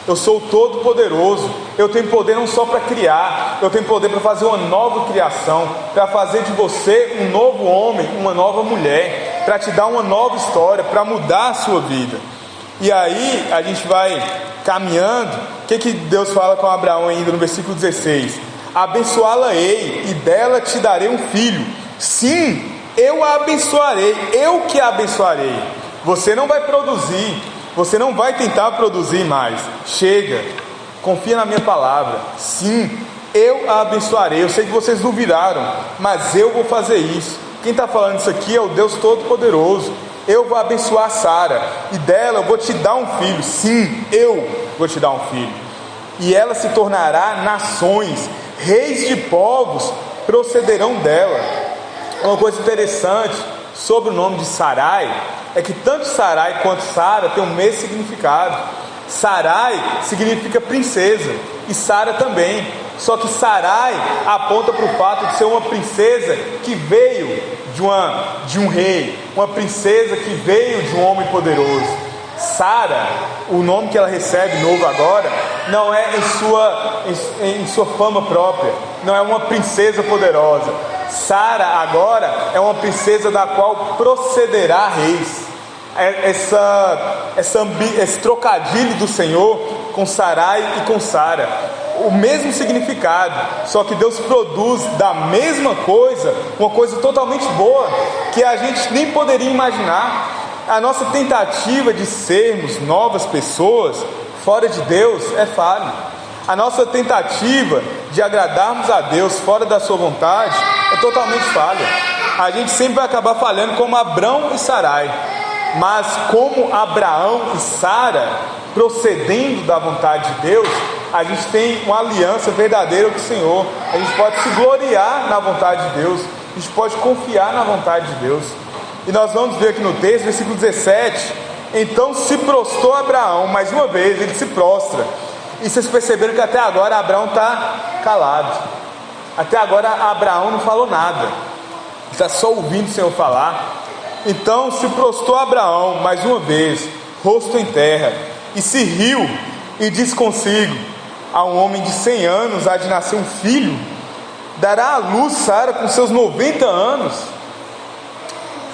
Speaker 1: eu sou o Todo-Poderoso. Eu tenho poder não só para criar, eu tenho poder para fazer uma nova criação, para fazer de você um novo homem, uma nova mulher, para te dar uma nova história, para mudar a sua vida. E aí a gente vai caminhando. O que Deus fala com Abraão ainda no versículo 16? Abençoá-la-ei e dela te darei um filho. Sim, eu a abençoarei, eu que a abençoarei. Você não vai produzir, você não vai tentar produzir mais. Chega, confia na minha palavra. Sim, eu a abençoarei. Eu sei que vocês duvidaram, mas eu vou fazer isso. Quem está falando isso aqui é o Deus Todo-Poderoso. Eu vou abençoar Sara, e dela eu vou te dar um filho. Sim, eu vou te dar um filho. E ela se tornará nações, reis de povos procederão dela. Uma coisa interessante sobre o nome de Sarai é que tanto Sarai quanto Sara tem o mesmo significado. Sarai significa princesa, e Sara também. Só que Sarai aponta para o fato de ser uma princesa que veio de um rei, uma princesa que veio de um homem poderoso. Sara, o nome que ela recebe novo agora, não é em sua fama própria, não é uma princesa poderosa. Sara agora é uma princesa da qual procederá reis. Esse trocadilho do Senhor com Sarai e com Sara, o mesmo significado, só que Deus produz da mesma coisa uma coisa totalmente boa, que a gente nem poderia imaginar. A nossa tentativa de sermos novas pessoas fora de Deus é falha. A nossa tentativa de agradarmos a Deus fora da sua vontade é totalmente falha. A gente sempre vai acabar falhando como Abrão e Sarai. Mas como Abraão e Sara, procedendo da vontade de Deus, a gente tem uma aliança verdadeira com o Senhor. A gente pode se gloriar na vontade de Deus, a gente pode confiar na vontade de Deus. E nós vamos ver aqui no texto, versículo 17: então se prostrou Abraão, mais uma vez ele se prostra. E vocês perceberam que até agora Abraão está calado. Até agora Abraão não falou nada, está só ouvindo o Senhor falar. Então se prostrou Abraão mais uma vez, rosto em terra, e se riu e disse consigo: a um homem de 100 anos há de nascer um filho? Dará à luz Sara com seus 90 anos?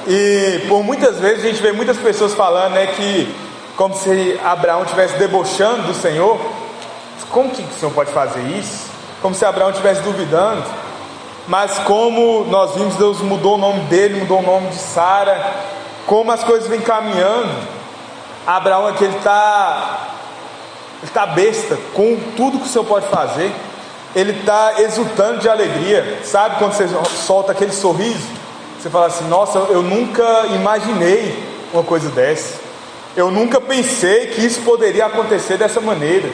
Speaker 1: E por muitas vezes a gente vê muitas pessoas falando, né, que como se Abraão estivesse debochando do Senhor. Como que o Senhor pode fazer isso? Como se Abraão estivesse duvidando. Mas como nós vimos, Deus mudou o nome dele, mudou o nome de Sara. Como as coisas vêm caminhando. Abraão aqui, ele está besta com tudo que o Senhor pode fazer. Ele está exultando de alegria. Sabe quando você solta aquele sorriso? Você fala assim: nossa, eu nunca imaginei uma coisa dessa. Eu nunca pensei que isso poderia acontecer dessa maneira.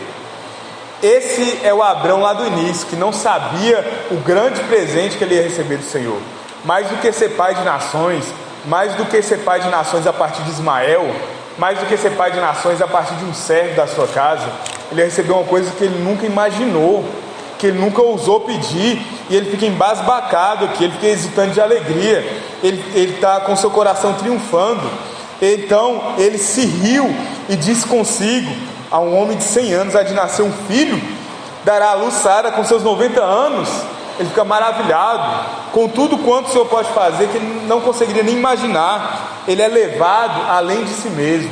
Speaker 1: Esse é o Abrão lá do início, que não sabia o grande presente que ele ia receber do Senhor. Mais do que ser pai de nações, mais do que ser pai de nações a partir de Ismael, mais do que ser pai de nações a partir de um servo da sua casa, ele recebeu uma coisa que ele nunca imaginou, que ele nunca ousou pedir, e ele fica embasbacado aqui, ele fica exultando de alegria, ele está com seu coração triunfando. Então ele se riu e disse consigo: a um homem de 100 anos há de nascer um filho? Dará à luz Sara com seus 90 anos? Ele fica maravilhado com tudo quanto o Senhor pode fazer, que ele não conseguiria nem imaginar. Ele é levado além de si mesmo.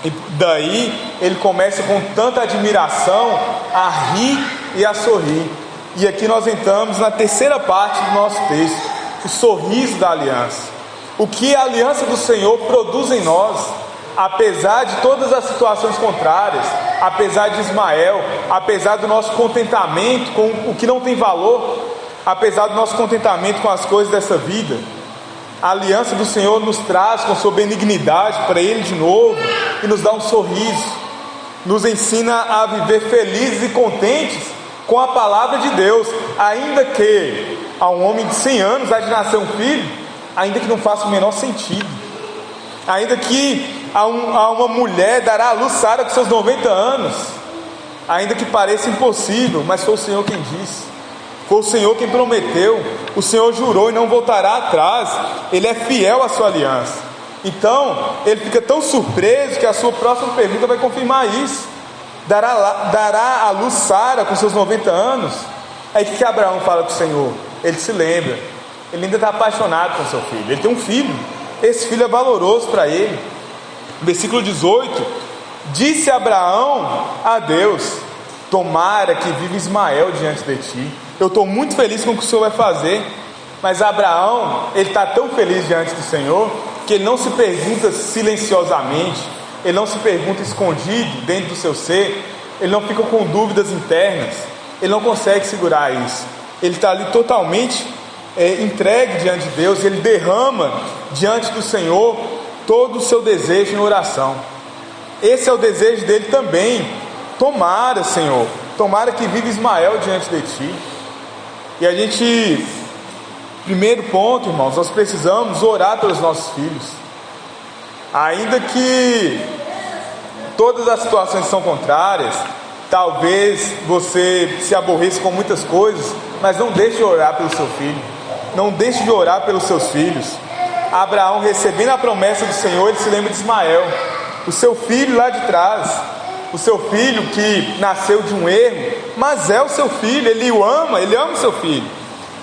Speaker 1: E daí ele começa com tanta admiração a rir e a sorrir. E aqui nós entramos na terceira parte do nosso texto: o sorriso da aliança. O que a aliança do Senhor produz em nós, apesar de todas as situações contrárias, apesar de Ismael, apesar do nosso contentamento com o que não tem valor, apesar do nosso contentamento com as coisas dessa vida. A aliança do Senhor nos traz com sua benignidade para Ele de novo e nos dá um sorriso, nos ensina a viver felizes e contentes com a palavra de Deus, ainda que a um homem de 100 anos há de nascer um filho, ainda que não faça o menor sentido, ainda que a uma mulher dará à luz Sara com seus 90 anos, ainda que pareça impossível, mas foi o Senhor quem disse. Foi o Senhor quem prometeu, o Senhor jurou e não voltará atrás, Ele é fiel à sua aliança. Então, ele fica tão surpreso que a sua próxima pergunta vai confirmar isso. Dará à luz Sara com seus 90 anos? Aí o que Abraão fala para o Senhor? Ele se lembra, ele ainda está apaixonado com seu filho, ele tem um filho, esse filho é valoroso para ele. Versículo 18: disse Abraão a Deus: tomara que viva Ismael diante de ti. Eu estou muito feliz com o que o Senhor vai fazer. Mas Abraão, ele está tão feliz diante do Senhor, que ele não se pergunta silenciosamente, ele não se pergunta escondido dentro do seu ser, ele não fica com dúvidas internas, ele não consegue segurar isso. Ele está ali totalmente entregue diante de Deus, ele derrama diante do Senhor todo o seu desejo em oração. Esse é o desejo dele também. Tomara, Senhor, tomara que viva Ismael diante de ti. E a gente, primeiro ponto, irmãos, nós precisamos orar pelos nossos filhos. Ainda que todas as situações são contrárias, talvez você se aborreça com muitas coisas, mas não deixe de orar pelo seu filho, não deixe de orar pelos seus filhos. Abraão, recebendo a promessa do Senhor, ele se lembra de Ismael, o seu filho lá de trás, o seu filho que nasceu de um erro, mas é o seu filho, ele o ama, ele ama o seu filho.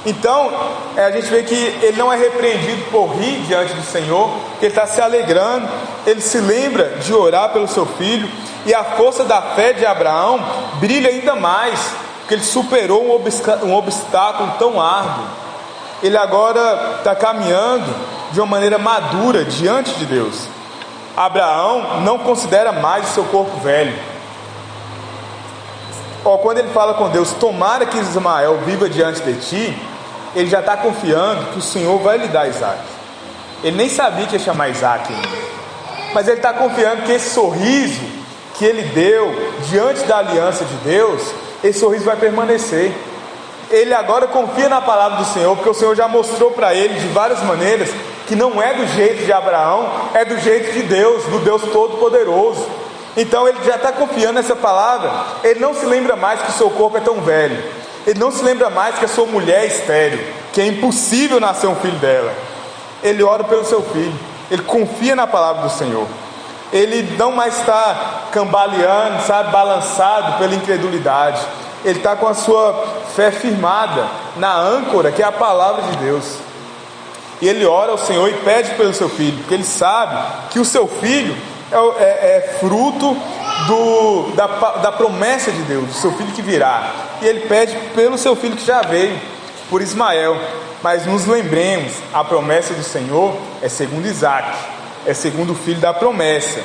Speaker 1: Então, a gente vê que ele não é repreendido por rir diante do Senhor, que ele está se alegrando, ele se lembra de orar pelo seu filho, e a força da fé de Abraão brilha ainda mais, porque ele superou um obstáculo tão árduo. Ele agora está caminhando de uma maneira madura diante de Deus. Abraão não considera mais o seu corpo velho. Quando ele fala com Deus, tomara que Ismael viva diante de ti, ele já está confiando que o Senhor vai lhe dar Isaac. Ele nem sabia que ia chamar Isaac ainda, mas ele está confiando que esse sorriso que ele deu diante da aliança de Deus, esse sorriso vai permanecer. Ele agora confia na palavra do Senhor, porque o Senhor já mostrou para ele de várias maneiras que não é do jeito de Abraão, é do jeito de Deus, do Deus Todo-Poderoso. Então ele já está confiando nessa palavra. Ele não se lembra mais que o seu corpo é tão velho, ele não se lembra mais que a sua mulher é estéril, que é impossível nascer um filho dela. Ele ora pelo seu filho, ele confia na palavra do Senhor, ele não mais está cambaleando, sabe, balançado pela incredulidade. Ele está com a sua fé firmada na âncora que é a palavra de Deus. E ele ora ao Senhor e pede pelo seu filho, porque ele sabe que o seu filho é fruto da promessa de Deus, do seu filho que virá. E ele pede pelo seu filho que já veio, por Ismael. Mas nos lembremos, a promessa do Senhor é segundo Isaac, é segundo o filho da promessa.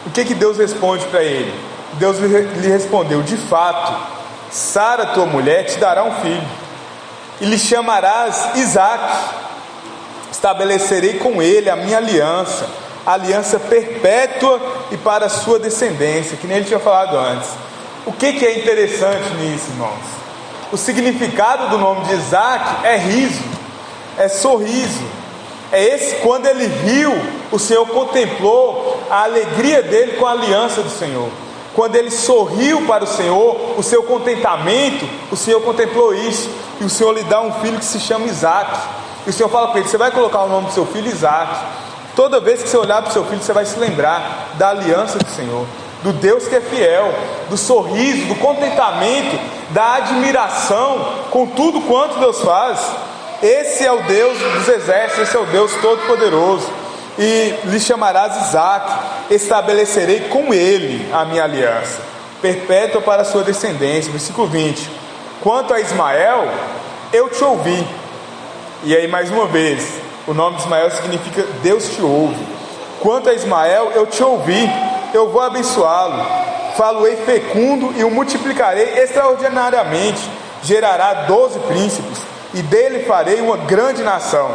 Speaker 1: O que Deus responde para ele? Deus lhe respondeu: de fato, Sara, tua mulher, te dará um filho, e lhe chamarás Isaque. Estabelecerei com ele a minha aliança perpétua e para a sua descendência, que nem ele tinha falado antes. O que é interessante nisso, irmãos? O significado do nome de Isaque é riso, é sorriso. É esse, quando ele riu, o Senhor contemplou a alegria dele com a aliança do Senhor. Quando ele sorriu para o Senhor, o seu contentamento, o Senhor contemplou isso, e o Senhor lhe dá um filho que se chama Isaque. E o Senhor fala para ele: você vai colocar o nome do seu filho Isaque. Toda vez que você olhar para o seu filho, você vai se lembrar da aliança do Senhor, do Deus que é fiel, do sorriso, do contentamento, da admiração com tudo quanto Deus faz. Esse é o Deus dos exércitos, esse é o Deus Todo-Poderoso. E lhe chamarás Isaque, estabelecerei com ele a minha aliança perpétua para a sua descendência. Versículo 20: quanto a Ismael, eu te ouvi. E aí mais uma vez, o nome de Ismael significa Deus te ouve. Quanto a Ismael, eu te ouvi, eu vou abençoá-lo, falo-ei fecundo e o multiplicarei extraordinariamente, gerará 12 príncipes, e dele farei uma grande nação.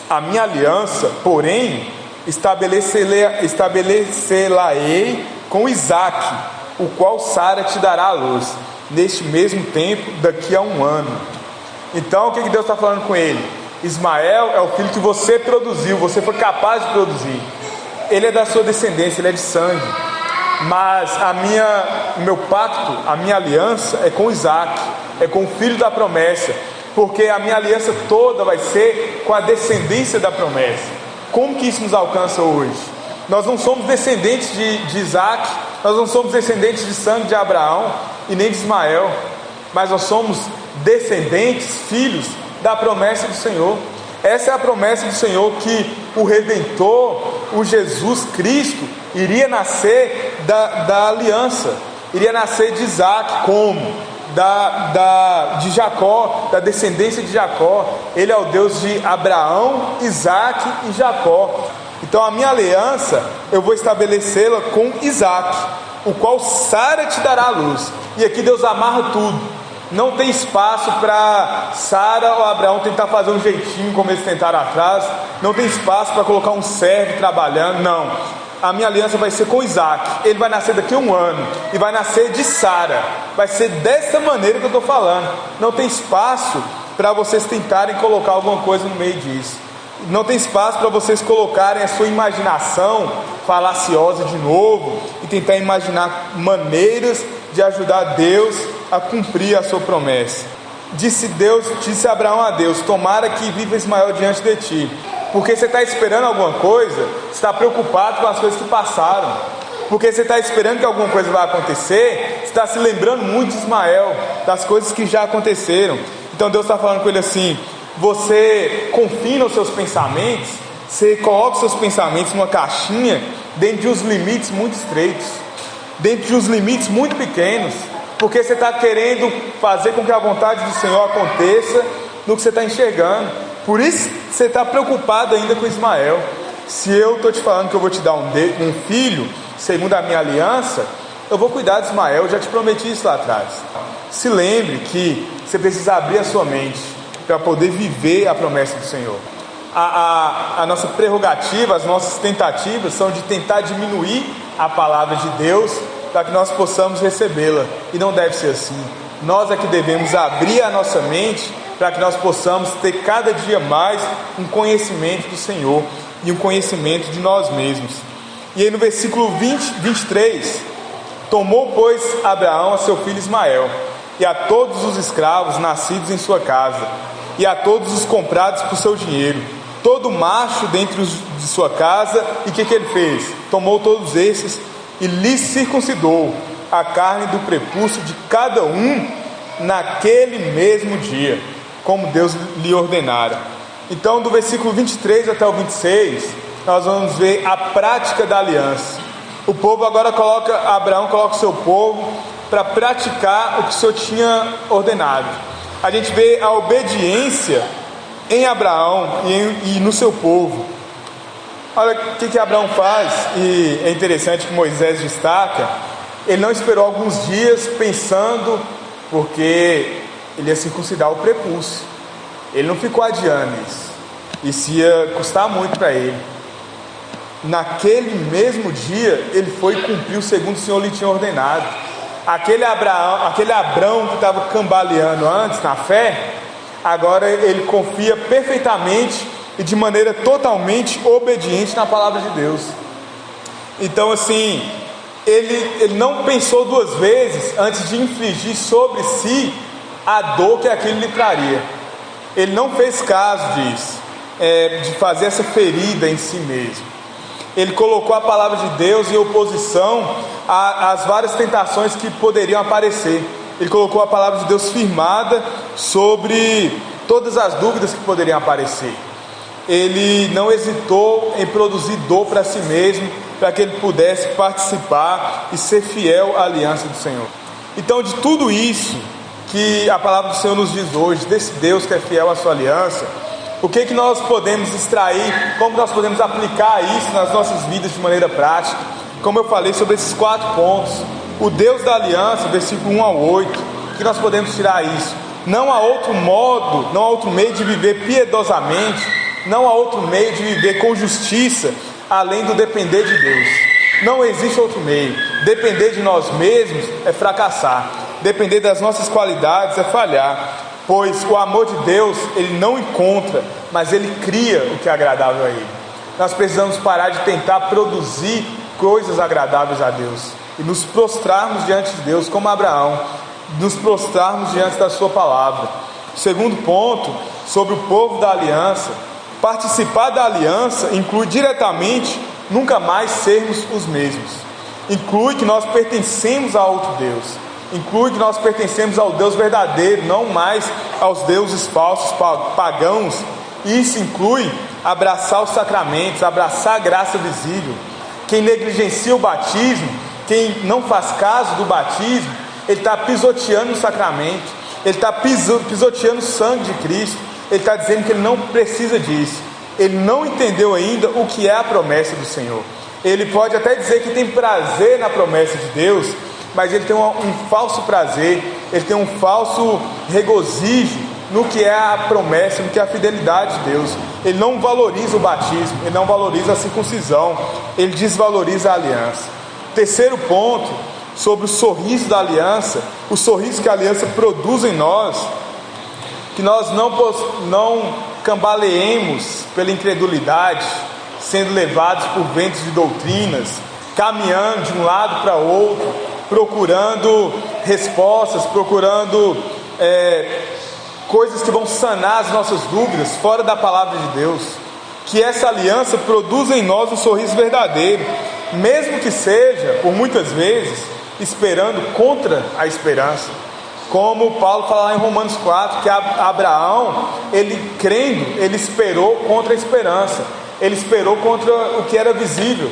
Speaker 1: A minha aliança, porém, estabelecer-la-ei com Isaque, o qual Sara te dará à luz, neste mesmo tempo, daqui a 1 ano. Então, o que Deus está falando com ele? Ismael é o filho que você produziu, você foi capaz de produzir. Ele é da sua descendência, ele é de sangue. Mas o meu pacto, a minha aliança é com Isaque. é com o filho da promessa, porque a minha aliança toda vai ser com a descendência da promessa. Como que isso nos alcança hoje? Nós não somos descendentes de Isaac, nós não somos descendentes de sangue de Abraão e nem de Ismael, mas nós somos descendentes, filhos da promessa do Senhor. Essa é a promessa do Senhor, que o Redentor, o Jesus Cristo, iria nascer da aliança, iria nascer de Isaac, como? De Jacó, da descendência de Jacó. Ele é o Deus de Abraão, Isaac e Jacó. Então a minha aliança, eu vou estabelecê-la com Isaac, o qual Sara te dará a luz. E aqui Deus amarra tudo. Não tem espaço para Sara ou Abraão tentar fazer um jeitinho como eles tentaram atrás. Não tem espaço para colocar um servo trabalhando. Não, a minha aliança vai ser com Isaac. Ele vai nascer daqui a 1 ano e vai nascer de Sara. Vai ser dessa maneira que eu estou falando. Não tem espaço para vocês tentarem colocar alguma coisa no meio disso. Não tem espaço para vocês colocarem a sua imaginação falaciosa de novo e tentar imaginar maneiras de ajudar Deus a cumprir a sua promessa. Disse Abraão a Deus: tomara que viva Ismael diante de ti. Porque você está esperando alguma coisa, você está preocupado com as coisas que passaram. Porque você está esperando que alguma coisa vai acontecer, você está se lembrando muito de Ismael, das coisas que já aconteceram. Então Deus está falando com ele assim: você confina os seus pensamentos, você coloca os seus pensamentos numa caixinha, dentro de uns limites muito estreitos, dentro de uns limites muito pequenos, porque você está querendo fazer com que a vontade do Senhor aconteça no que você está enxergando. Por isso você está preocupado ainda com Ismael. Se eu estou te falando que eu vou te dar um filho, segundo a minha aliança, eu vou cuidar de Ismael. Eu já te prometi isso lá atrás. Se lembre que você precisa abrir a sua mente para poder viver a promessa do Senhor. A nossa prerrogativa, as nossas tentativas são de tentar diminuir a palavra de Deus para que nós possamos recebê-la, e não deve ser assim. Nós é que devemos abrir a nossa mente para que nós possamos ter cada dia mais um conhecimento do Senhor e um conhecimento de nós mesmos. E aí no versículo 23, tomou pois Abraão a seu filho Ismael, e a todos os escravos nascidos em sua casa, e a todos os comprados por seu dinheiro, todo macho dentre os de sua casa. E o que ele fez? Tomou todos esses e lhes circuncidou a carne do prepúcio de cada um naquele mesmo dia, como Deus lhe ordenara. Então do versículo 23 até o 26, nós vamos ver a prática da aliança. O povo agora Abraão coloca o seu povo para praticar o que o Senhor tinha ordenado. A gente vê a obediência em Abraão e no seu povo. Olha o que Abraão faz, e é interessante que Moisés destaca. Ele não esperou alguns dias pensando, porque ele ia circuncidar o prepúcio. Ele não ficou adiando isso. Isso ia custar muito para ele. Naquele mesmo dia, ele foi cumprir o segundo o Senhor lhe tinha ordenado. Aquele Abrão que estava cambaleando antes na fé, agora ele confia perfeitamente e de maneira totalmente obediente na palavra de Deus. Então assim, ele não pensou 2 vezes antes de infligir sobre si a dor que aquilo lhe traria. Ele não fez caso disso, de fazer essa ferida em si mesmo. Ele colocou a palavra de Deus em oposição às várias tentações que poderiam aparecer. Ele colocou a palavra de Deus firmada sobre todas as dúvidas que poderiam aparecer. Ele não hesitou em produzir dor para si mesmo, para que ele pudesse participar e ser fiel à aliança do Senhor. Então, de tudo isso que a palavra do Senhor nos diz hoje, desse Deus que é fiel à sua aliança, o que nós podemos extrair, como nós podemos aplicar isso nas nossas vidas de maneira prática? Como eu falei sobre esses 4 pontos. O Deus da aliança, versículo 1 ao 8, que nós podemos tirar isso? Não há outro modo, não há outro meio de viver piedosamente, não há outro meio de viver com justiça, além do depender de Deus. Não existe outro meio. Depender de nós mesmos é fracassar. Depender das nossas qualidades é falhar. Pois o amor de Deus, ele não encontra, mas ele cria o que é agradável a ele. Nós precisamos parar de tentar produzir coisas agradáveis a Deus e nos prostrarmos diante de Deus como Abraão nos prostrarmos diante da sua palavra. Segundo ponto, sobre o povo da aliança. Participar da aliança inclui diretamente nunca mais sermos os mesmos. Inclui que nós pertencemos a outro Deus. Inclui que nós pertencemos ao Deus verdadeiro, não mais aos deuses falsos, pagãos. Isso inclui abraçar os sacramentos, abraçar a graça visível. Quem negligencia o batismo, quem não faz caso do batismo, ele está pisoteando o sacramento, ele está pisoteando o sangue de Cristo, ele está dizendo que ele não precisa disso. Ele não entendeu ainda o que é a promessa do Senhor. Ele pode até dizer que tem prazer na promessa de Deus, mas ele tem um falso prazer, ele tem um falso regozijo no que é a promessa, no que é a fidelidade de Deus. Ele não valoriza o batismo, ele não valoriza a circuncisão, ele desvaloriza a aliança. Terceiro ponto, sobre o sorriso da aliança, o sorriso que a aliança produz em nós, que nós não cambaleemos pela incredulidade, sendo levados por ventos de doutrinas, caminhando de um lado para outro, procurando respostas, procurando coisas que vão sanar as nossas dúvidas fora da palavra de Deus. Que essa aliança produza em nós um sorriso verdadeiro, mesmo que seja, por muitas vezes, esperando contra a esperança. Como Paulo fala lá em Romanos 4, que Abraão, ele crendo, ele esperou contra a esperança, ele esperou contra o que era visível.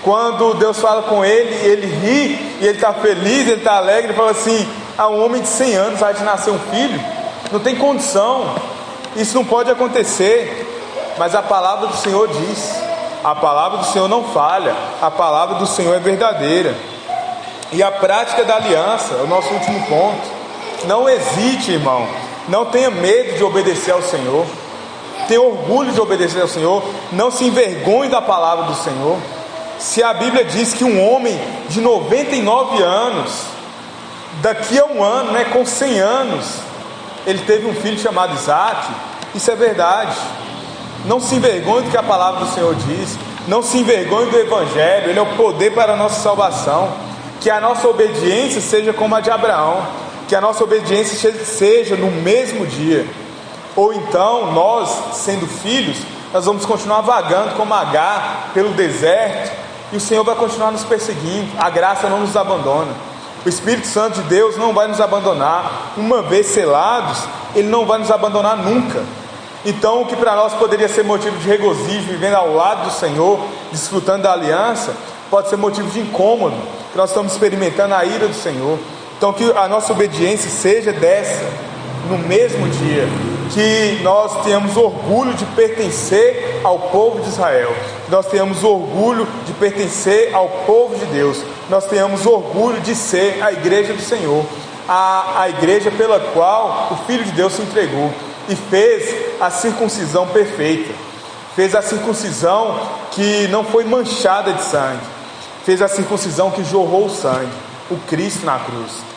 Speaker 1: Quando Deus fala com ele, ele ri, e ele está feliz, ele está alegre, ele fala assim: a um homem de 100 anos vai te nascer um filho? Não tem condição, isso não pode acontecer. Mas a palavra do Senhor diz, a palavra do Senhor não falha, a palavra do Senhor é verdadeira. E a prática da aliança é o nosso último ponto. Não hesite, irmão, não tenha medo de obedecer ao Senhor, tenha orgulho de obedecer ao Senhor, não se envergonhe da palavra do Senhor. Se a Bíblia diz que um homem de 99 anos, daqui a um ano, com 100 anos, ele teve um filho chamado Isaac, isso é verdade. Não se envergonhe do que a palavra do Senhor diz, não se envergonhe do Evangelho, ele é o poder para a nossa salvação. Que a nossa obediência seja como a de Abraão, que a nossa obediência seja no mesmo dia. Ou então, nós, sendo filhos, nós vamos continuar vagando como Agar pelo deserto, e o Senhor vai continuar nos perseguindo. A graça não nos abandona, o Espírito Santo de Deus não vai nos abandonar. Uma vez selados, Ele não vai nos abandonar nunca. Então, o que para nós poderia ser motivo de regozijo, vivendo ao lado do Senhor, desfrutando da aliança, pode ser motivo de incômodo, que nós estamos experimentando a ira do Senhor. Então, que a nossa obediência seja dessa, no mesmo dia, que nós tenhamos orgulho de pertencer ao povo de Israel, que nós tenhamos orgulho de pertencer ao povo de Deus, nós tenhamos orgulho de ser a igreja do Senhor, a igreja pela qual o Filho de Deus se entregou e fez a circuncisão perfeita, fez a circuncisão que não foi manchada de sangue, fez a circuncisão que jorrou o sangue, o Cristo na cruz.